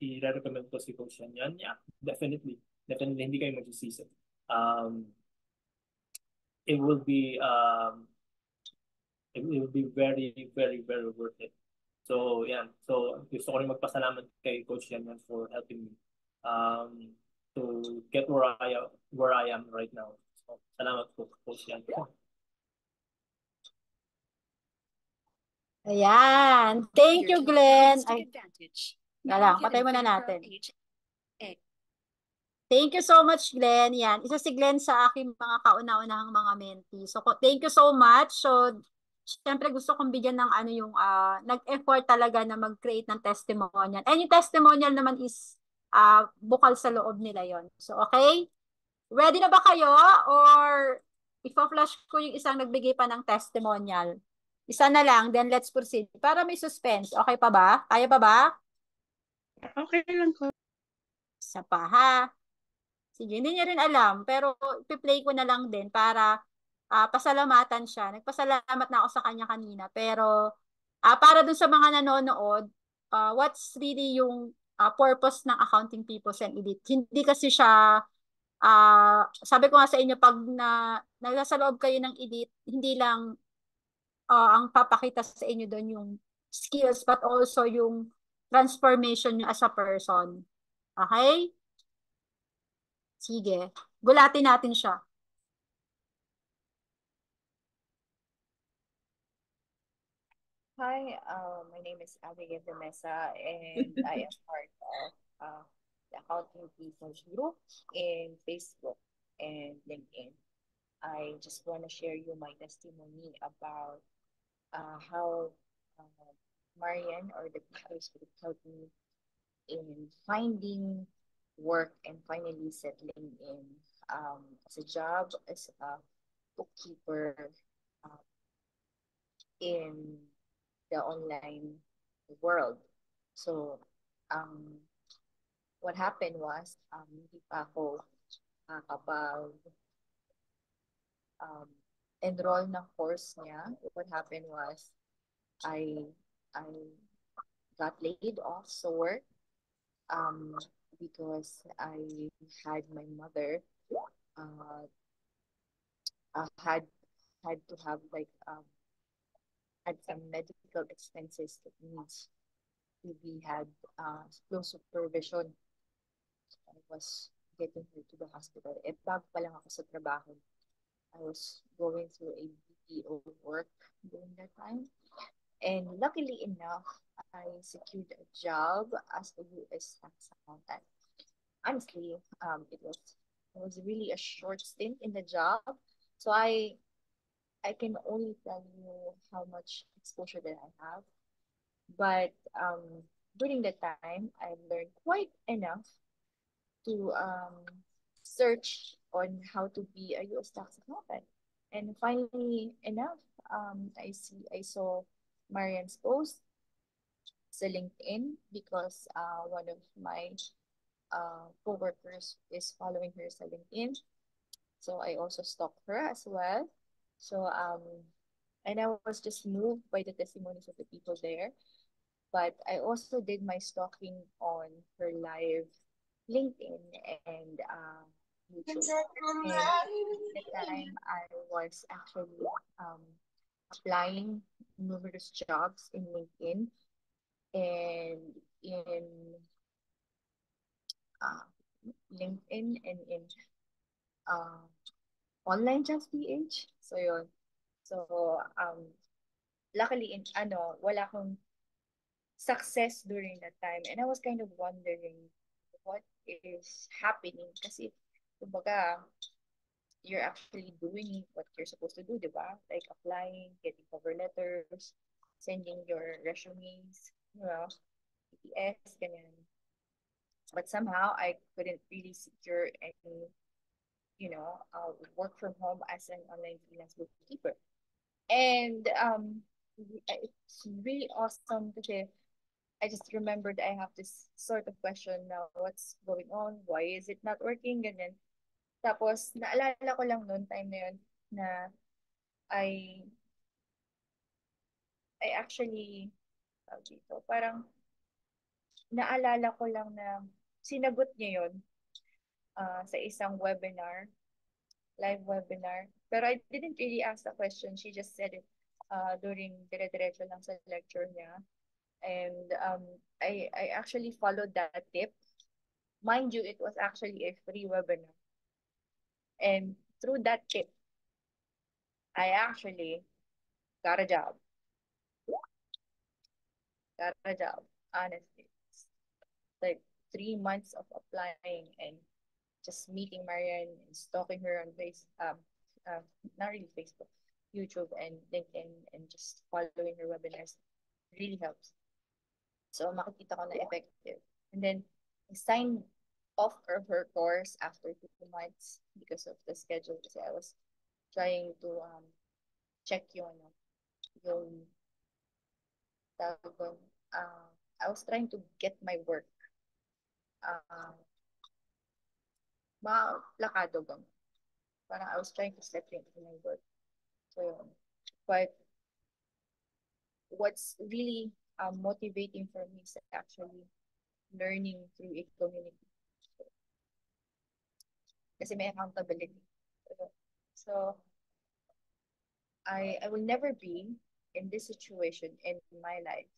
i-recommend ko si Coach Yan, yeah, definitely hindi kayo magsisisi. It will be very, very, very worth it. So, yeah. So, gusto ko rin magpasalamat kay Coach Yan for helping me to get where I am right now. So, salamat po, Coach Yan. Ayan. Thank you, Glenn. Ay, patay muna natin. Thank you so much, Glenn. Yan. Isa si Glenn sa aking mga kauna-unahang mga mentee. So, thank you so much. So, siyempre gusto kong bigyan ng yung nag-effort talaga na mag-create ng testimonial. And yung testimonial naman is bukal sa loob nila yon. So, okay? Ready na ba kayo? Or ipa-flash ko yung isang nagbigay pa ng testimonial? Isa na lang, then let's proceed. Para may suspense. Okay pa ba? Kaya pa ba? Okay lang ko. Isa pa, ha? Sige, hindi niya rin alam. Pero ipi-play ko na lang din para pasalamatan siya. Nagpasalamat na ako sa kanya kanina. Pero para dun sa mga nanonood, what's really yung purpose ng Accounting Peoples and Elite? Hindi kasi siya, sabi ko nga sa inyo, pag nasa loob kayo ng Elite, hindi lang ang papakita sa inyo doon yung skills, but also yung transformation nyo as a person. Okay? Sige. Gulatin natin siya. Hi, my name is Abigail de Mesa, and I am part of the Accounting Peoples group in Facebook and LinkedIn. I just want to share you my testimony about how Marian or the Peoples group helped me in finding work and finally settling in as a job as a bookkeeper in the online world. So, what happened was, hindi pa ako kapag enroll ng course niya. What happened was, I got laid off sa work because I had my mother had to have had some medical expenses that needs to be had close supervision. I was getting her to the hospital. Bago pa lang ako sa trabaho. I was going through a BPO work during that time. And luckily enough, I secured a job as a US tax accountant. Honestly, it was really a short stint in the job. So I can only tell you how much exposure that I have. But during that time, I learned quite enough to search on how to be a US tax accountant. And finally enough, I saw Marian's post sa LinkedIn because one of my co-workers is following her sa LinkedIn. So I also stalked her as well. So, and I was just moved by the testimonies of the people there. But I also did my stalking on her live LinkedIn and YouTube. And at the time, I was actually applying numerous jobs in LinkedIn. And in LinkedIn and in online jobs PH. So yun. So luckily wala akong success during that time, and I was kind of wondering what is happening kasi kumbaga you're actually doing what you're supposed to do, di ba? Like applying, getting cover letters, sending your resumes, PPS, ganyan. But somehow I couldn't really secure any, work from home as an online freelance bookkeeper. And it's really awesome because I just remembered I have this sort of question now, what's going on? Why is it not working? Ganyan. Tapos, naalala ko lang noon, time na yun, na I actually, dito, parang naalala ko lang na sinagot niya yun sa isang webinar, live webinar. Pero I didn't really ask the question. She just said it during dire-diretso lang sa lecture niya. And I actually followed that tip. Mind you, it was actually a free webinar. And through that tip, I actually got a job. Got a job, honestly. It's like 3 months of applying and just meeting Marian and stalking her on not really Facebook, YouTube and LinkedIn, and just following her webinars really helps. So makikita ko na effective. And then I signed off of her course after 2 months because of the schedule, kasi I was trying to check yung I was trying to get my work maplakado ba? Parang I was trying to settle into my work. So yun. But what's really motivating for me is actually learning through a community. Kasi may accountability. So I will never be in this situation in my life,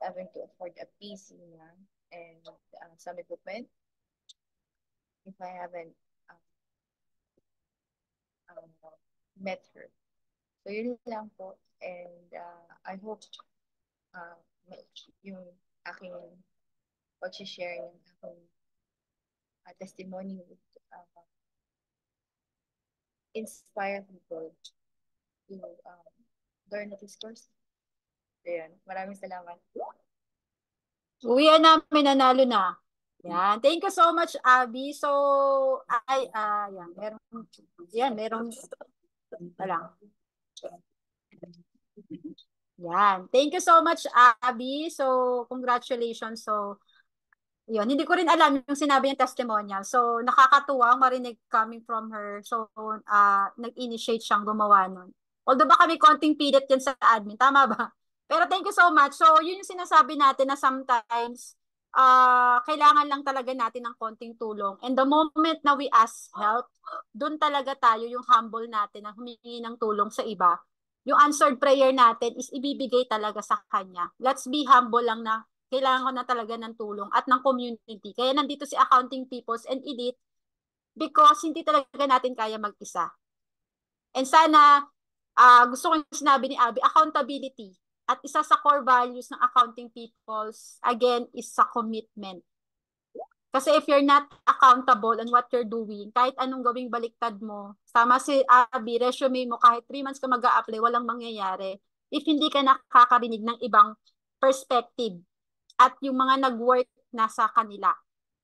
having to afford a PC na and some equipment if I haven't met her. So yun lang po, and I hope yung aking pag-share ng aking testimony would inspire people to learn this course. Ayan, maraming salamat. Uwian namin, nanalo na. Yan. Thank you so much, Abby. So, merong, wala. Yan. Thank you so much, Abby. So, congratulations. So, yun. Hindi ko rin alam yung sinabi yung testimonial. So, nakakatuwa marinig coming from her. So, nag-initiate siyang gumawa nun. Although baka may konting pilit yan sa admin. Tama ba? Pero thank you so much. So, yun yung sinasabi natin na sometimes, kailangan lang talaga natin ng konting tulong. And the moment na we ask help, dun talaga tayo yung humble natin na humingi ng tulong sa iba. Yung answered prayer natin is ibibigay talaga sa kanya. Let's be humble lang na kailangan ko na talaga ng tulong at ng community. Kaya nandito si Accounting Peoples and Edith because hindi talaga natin kaya mag-isa. And sana, gusto ko yung sinabi ni Abby, accountability. At isa sa core values ng Accounting Peoples, again, is sa commitment. Kasi if you're not accountable on what you're doing, kahit anong gawing baliktad mo, sama si Abby, resume mo, kahit 3 months ka mag-a-apply, walang mangyayari. If hindi ka nakakarinig ng ibang perspective at yung mga nag-work nasa kanila.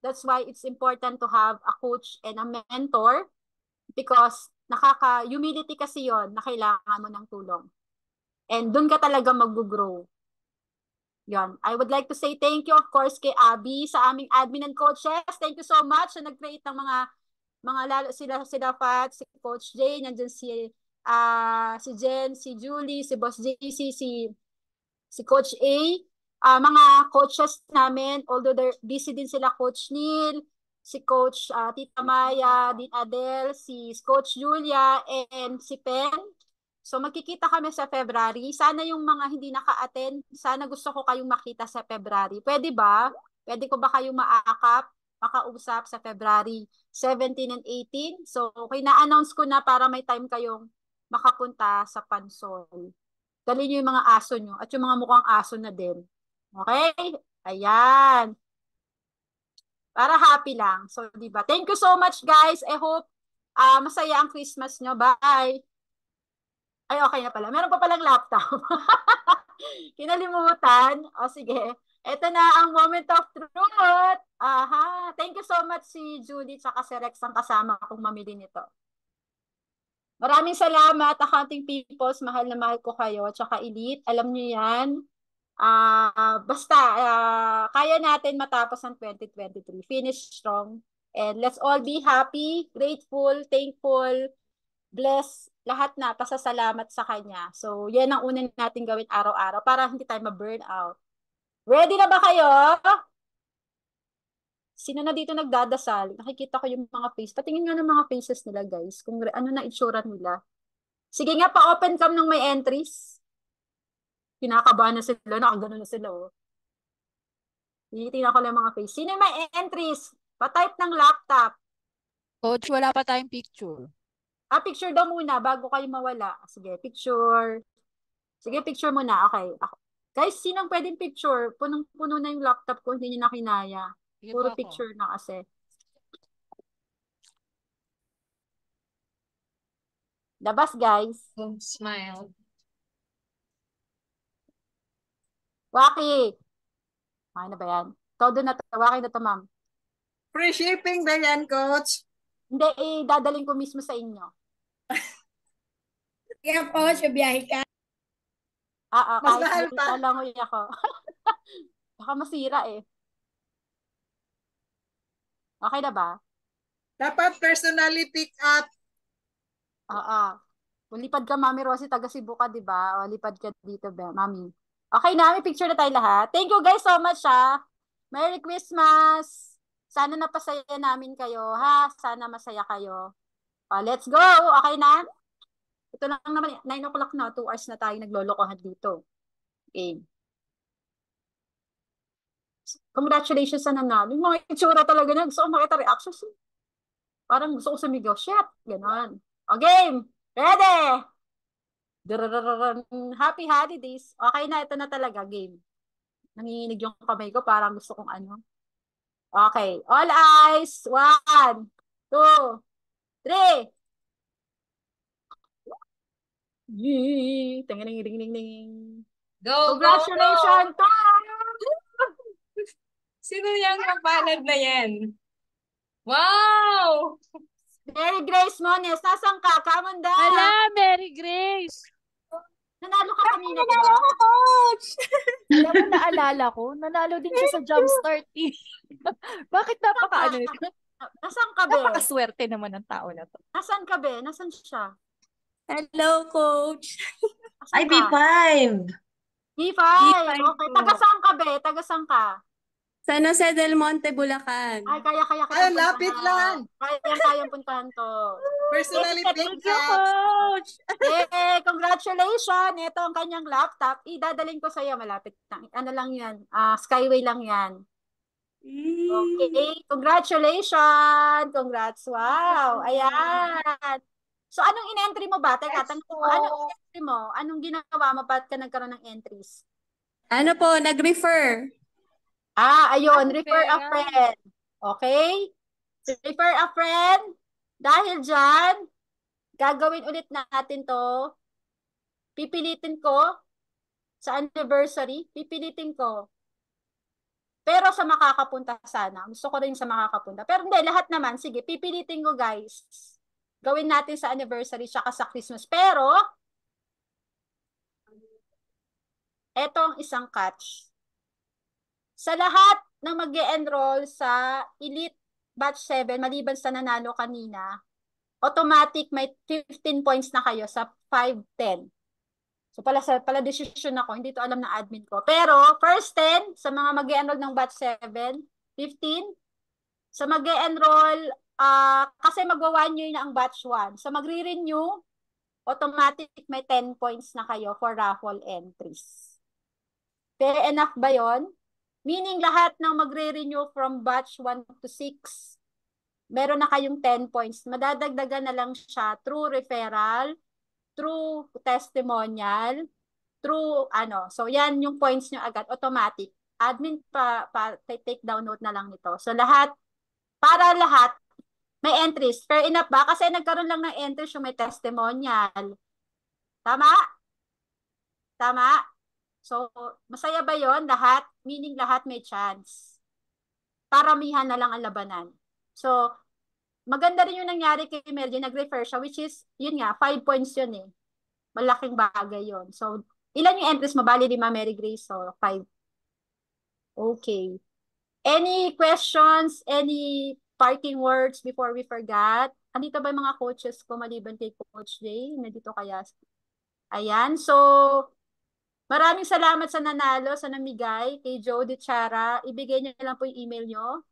That's why it's important to have a coach and a mentor because humility kasi yon na kailangan mo ng tulong. And dun ka talaga mag-grow. Yon. I would like to say thank you, of course, kay Abby sa aming admin and coaches. Thank you so much na nag-create ng mga lalo sila Fat, si Coach Jay, nandiyan si Jen, si Julie, si Boss JC, si Coach A. Mga coaches namin, although they're busy din sila, Coach Neil, si Coach Tita Maya, Din Adel, si Coach Julia, and si Pen. So magkikita kami sa February. Sana yung mga hindi naka-attend, sana gusto ko kayong makita sa February. Pwede ba? Pwede ko ba kayong makausap sa February 17 and 18? So, okay, na-announce ko na para may time kayong makapunta sa Pansol. Dali nyo yung mga aso nyo at yung mga mukhang aso na din. Okay? Ayan. Para happy lang. So, di ba? Thank you so much, guys. I hope masaya ang Christmas nyo. Bye! Ay, okay na pala. Meron pa palang laptop. Kinalimutan. O, sige. Ito na ang moment of truth. Aha. Thank you so much si Julie tsaka si Rex ang kasama kong mamili nito. Maraming salamat, accounting peoples. Mahal na mahal ko kayo. Tsaka Elite. Alam nyo yan. Basta, kaya natin matapos ang 2023. Finish strong. And let's all be happy, grateful, thankful, bless, lahat na, pasasalamat sa Kanya. So, yan ang unang natin gawin araw-araw para hindi tayo ma-burn out. Ready na ba kayo? Sino na dito nagdadasal? Nakikita ko yung mga face. Patingin nga ng mga faces nila, guys. Kung ano na itsura nila. Sige nga, pa-open cam ng may entries. Kinakabahan na sila. Nakagano na sila. Oh. Tinitingnan ko lang mga face. Sino may entries? Pa-type ng laptop. Coach, wala pa tayong picture. Picture daw muna bago kayo mawala. Sige, picture. Sige, picture muna. Okay. Guys, sinong pwedeng picture? Punong-puno na yung laptop ko. Hindi niya na kinaya. Puro picture na kasi. Labas, guys. Smile. Waki. Okay na ba yan? Todo na to. Waki na to, ma'am. Free shipping ba yan, Coach? Hindi, dadaling ko mismo sa inyo. Kaya po, biyahe ka. Mas mahal kahit pa. lalangoy ako. Baka masira eh. Okay na ba? Dapat personally pick up. Lipad ka, Mami Rosie, taga Cebu ka, di ba? O, lipad ka dito, Mami. Okay na, may picture na tayo lahat. Thank you guys so much, ha. Merry Christmas! Sana napasaya namin kayo, ha? Sana masaya kayo. Let's go! Okay na? Ito lang naman, 9 o'clock na, 2 hours na tayo naglolokohan dito. Okay. Congratulations sa nanalo. Yung mga itsura talaga na, gusto ko makita reactions. Parang gusto ko sumigaw, shit! Ganon. Okay, ready! Happy holidays. Okay na, ito na talaga, game. Nanginginig yung kamay ko, parang gusto kong ano. Okay, all eyes. 1, 2, 3. Go, congratulations, go, go. Sino yung mapalad na yan? Wow! Mary Grace Mones, nasan ka? Kamanda! Hala, Mary Grace! Nanalo ka kanina, di ba? Coach! Alam mo, naalala ko, nanalo din siya sa Jumpstart TV. Bakit napaka-ano ito? Nasaan ka, be? Napakaswerte naman ng tao na to. Nasaan ka, be? Nasaan siya? Hello, Coach. Ay, B5. B5. Okay. po. Taga saan ka, be? Taga saan ka? San Jose del Monte, Bulacan. Ay, kaya Ay, lapit lang. Kayang puntahan to. Personally pick up. Coach! Congratulations! Ito ang kanyang laptop. Idadaling ko sa iyo. Malapit lang. Ano lang yan? Skyway lang yan. Okay. Congratulations! Congrats. Wow. Ayan. So, anong in-entry mo ba? Teka, tanong ko. Anong in-entry mo? Anong ginawa mo? Ba't ka nagkaroon ng entries? Ano po, nag-refer. Ayun. Refer a friend. Okay? Refer a friend. Dahil dyan, gagawin ulit natin to. Pipilitin ko sa anniversary. Pipilitin ko. Pero sa makakapunta sana. Gusto ko rin sa makakapunta. Pero hindi, lahat naman. Sige, pipilitin ko, guys. Gawin natin sa anniversary tsaka sa Christmas. Pero, eto ang isang catch. Sa lahat ng mag-e-enroll sa Elite Batch 7, maliban sa nanalo kanina, automatic may 15 points na kayo sa 5-10. So pala decision ako, hindi to alam ng admin ko. Pero first 10 sa mga mag-e-enroll ng Batch 7, 15. Sa mag-e-enroll, kasi magwa 1 year na ang Batch 1. So magre-renew, automatic may 10 points na kayo for raffle entries. Fair enough ba yon? Meaning lahat ng magre-renew from batch 1 to 6, meron na kayong 10 points. Madadagdagan na lang siya through referral, through testimonial, through ano. So yan yung points nyo agad, automatic. Admin take down note na lang nito. So lahat, para lahat, may entries. Fair enough ba? Kasi nagkaroon lang ng entries yung may testimonial. Tama? Tama? So, masaya ba yon lahat? Meaning lahat may chance. Paramihan na lang ang labanan. So, maganda rin yung nangyari kay Mergy, nag-refer siya, which is, yun nga, 5 points yun eh. Malaking bagay yun. So, ilan yung entries mo? Bali, 5, Mary Grace. So, 5. Okay. Any questions? Any parting words before we forget? Andito ba yung mga coaches ko maliban kay Coach Jay? Nandito kaya? Ayan. So, maraming salamat sa nanalo, sa namigay, kay Joe de Chara. Ibigay niyo lang po yung email nyo.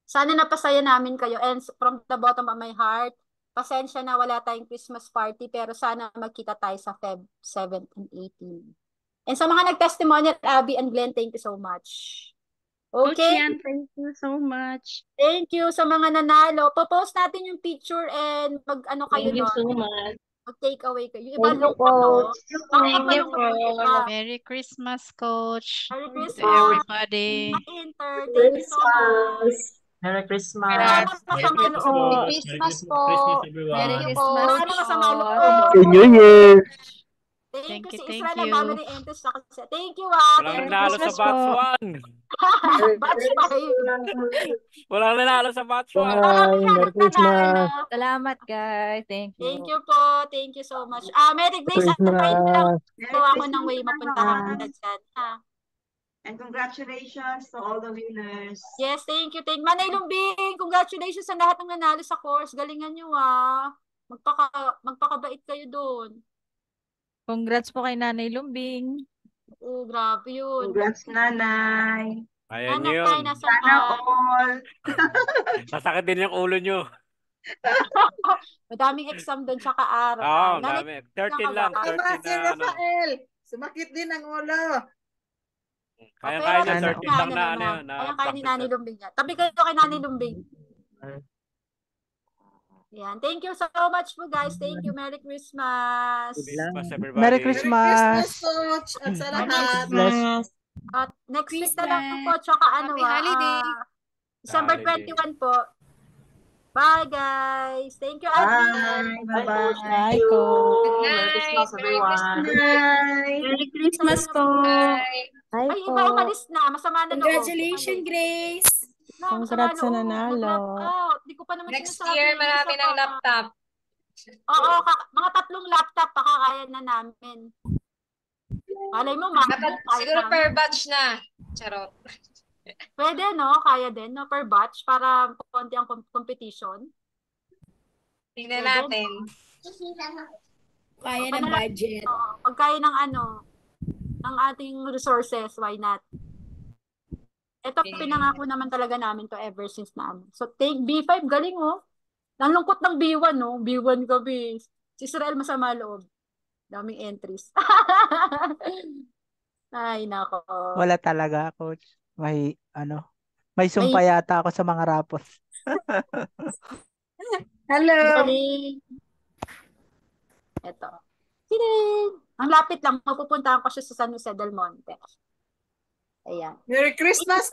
Sana napasaya namin kayo. And from the bottom of my heart, pasensya na wala tayong Christmas party, pero sana magkita tayo sa Feb 7 and 18. And sa mga nag-testimonial, Abby and Glenn, thank you so much. Okay? Coach Yan, thank you so much. Thank you sa mga nanalo. Po-post natin yung picture and mag-ano kayo Thank you doon. so much. Mag-take away kayo. Yung iba Thank you, lungkot, no? Coach. Thank you po. Merry Christmas, Coach. Merry To Christmas. everybody. Inter, thank you so much. Merry Christmas. Wala nang masama loob. Merry Christmas po. everyone. Merry Christmas. Wala nang masama loob. Happy New Year! Thank you, si thank Israel. Ang you. dami rin entries sa kasi. Thank you, ah. Walang nanalo sa batch 1. Batch 5. Walang nanalo sa batch 1. Bye! Merry Christmas! Salamat, guys. Thank you. Thank you po. Thank you so much. Mary Grace, antayin mo lang. Gawa ko ng way mapuntahan kita dyan. And congratulations to all the winners. Yes, thank you. Manay Lumbing, congratulations sa lahat ng nanalo sa course. Galingan nyo, ah. Magpakabait kayo doon. Congrats po kay Nanay Lumbing. Oo, grabe yun. Congrats, Nanay. Ayan Anak yun. tayo, nasa Sana all. Masakit din yung ulo nyo. Madaming exam doon tsaka araw. Oo, dami. 13 lang. 13 Tama si na ano. Rafael. Sumakit din ang ulo. Kaya-kaya niya, 13 lang na ano yun. Kaya ni Nanay Lumbing yan. Tabi kayo kay Nanay Lumbing. Yan. Thank you so much po, guys. Thank you. Merry Christmas. Everybody. Merry Christmas! Coach. At sa Merry lahat. Christmas! At next week na lang po, tsaka ano Happy holiday. December Holiday. 21 po. Bye, guys. Thank you, Abby. Bye-bye. Bye, Coach! Good Merry night. Christmas, everyone. Merry Christmas po. Ay, iba umalis na. Masama na loob. Congratulations, Grace. Congrats sa nanalo. Di ko pa naman Next sinasabi. year, marami Isa ng pa. laptop. Oo, mga 3 laptop pakakaya na namin. Malay mo, Dapat siguro per batch na. Charot. Pwede, no? Kaya din, no? Per batch para konti ang competition. Tingnan natin. Kaya ng budget. Pag kaya ng ano, ng ating resources, why not? Ito, pinangako naman talaga namin to ever since na ano. So, take B5, galing, oh. Nalungkot ng B1, no? B1 kami. Si Israel masama loob. Daming entries. Ay, nako. Wala talaga, Coach. May sumpa yata ako sa mga rapos. Hello. Ito. Kidding! Ang lapit lang, mapupuntahan ko siya sa San Jose del Monte. Ayan. Merry Christmas!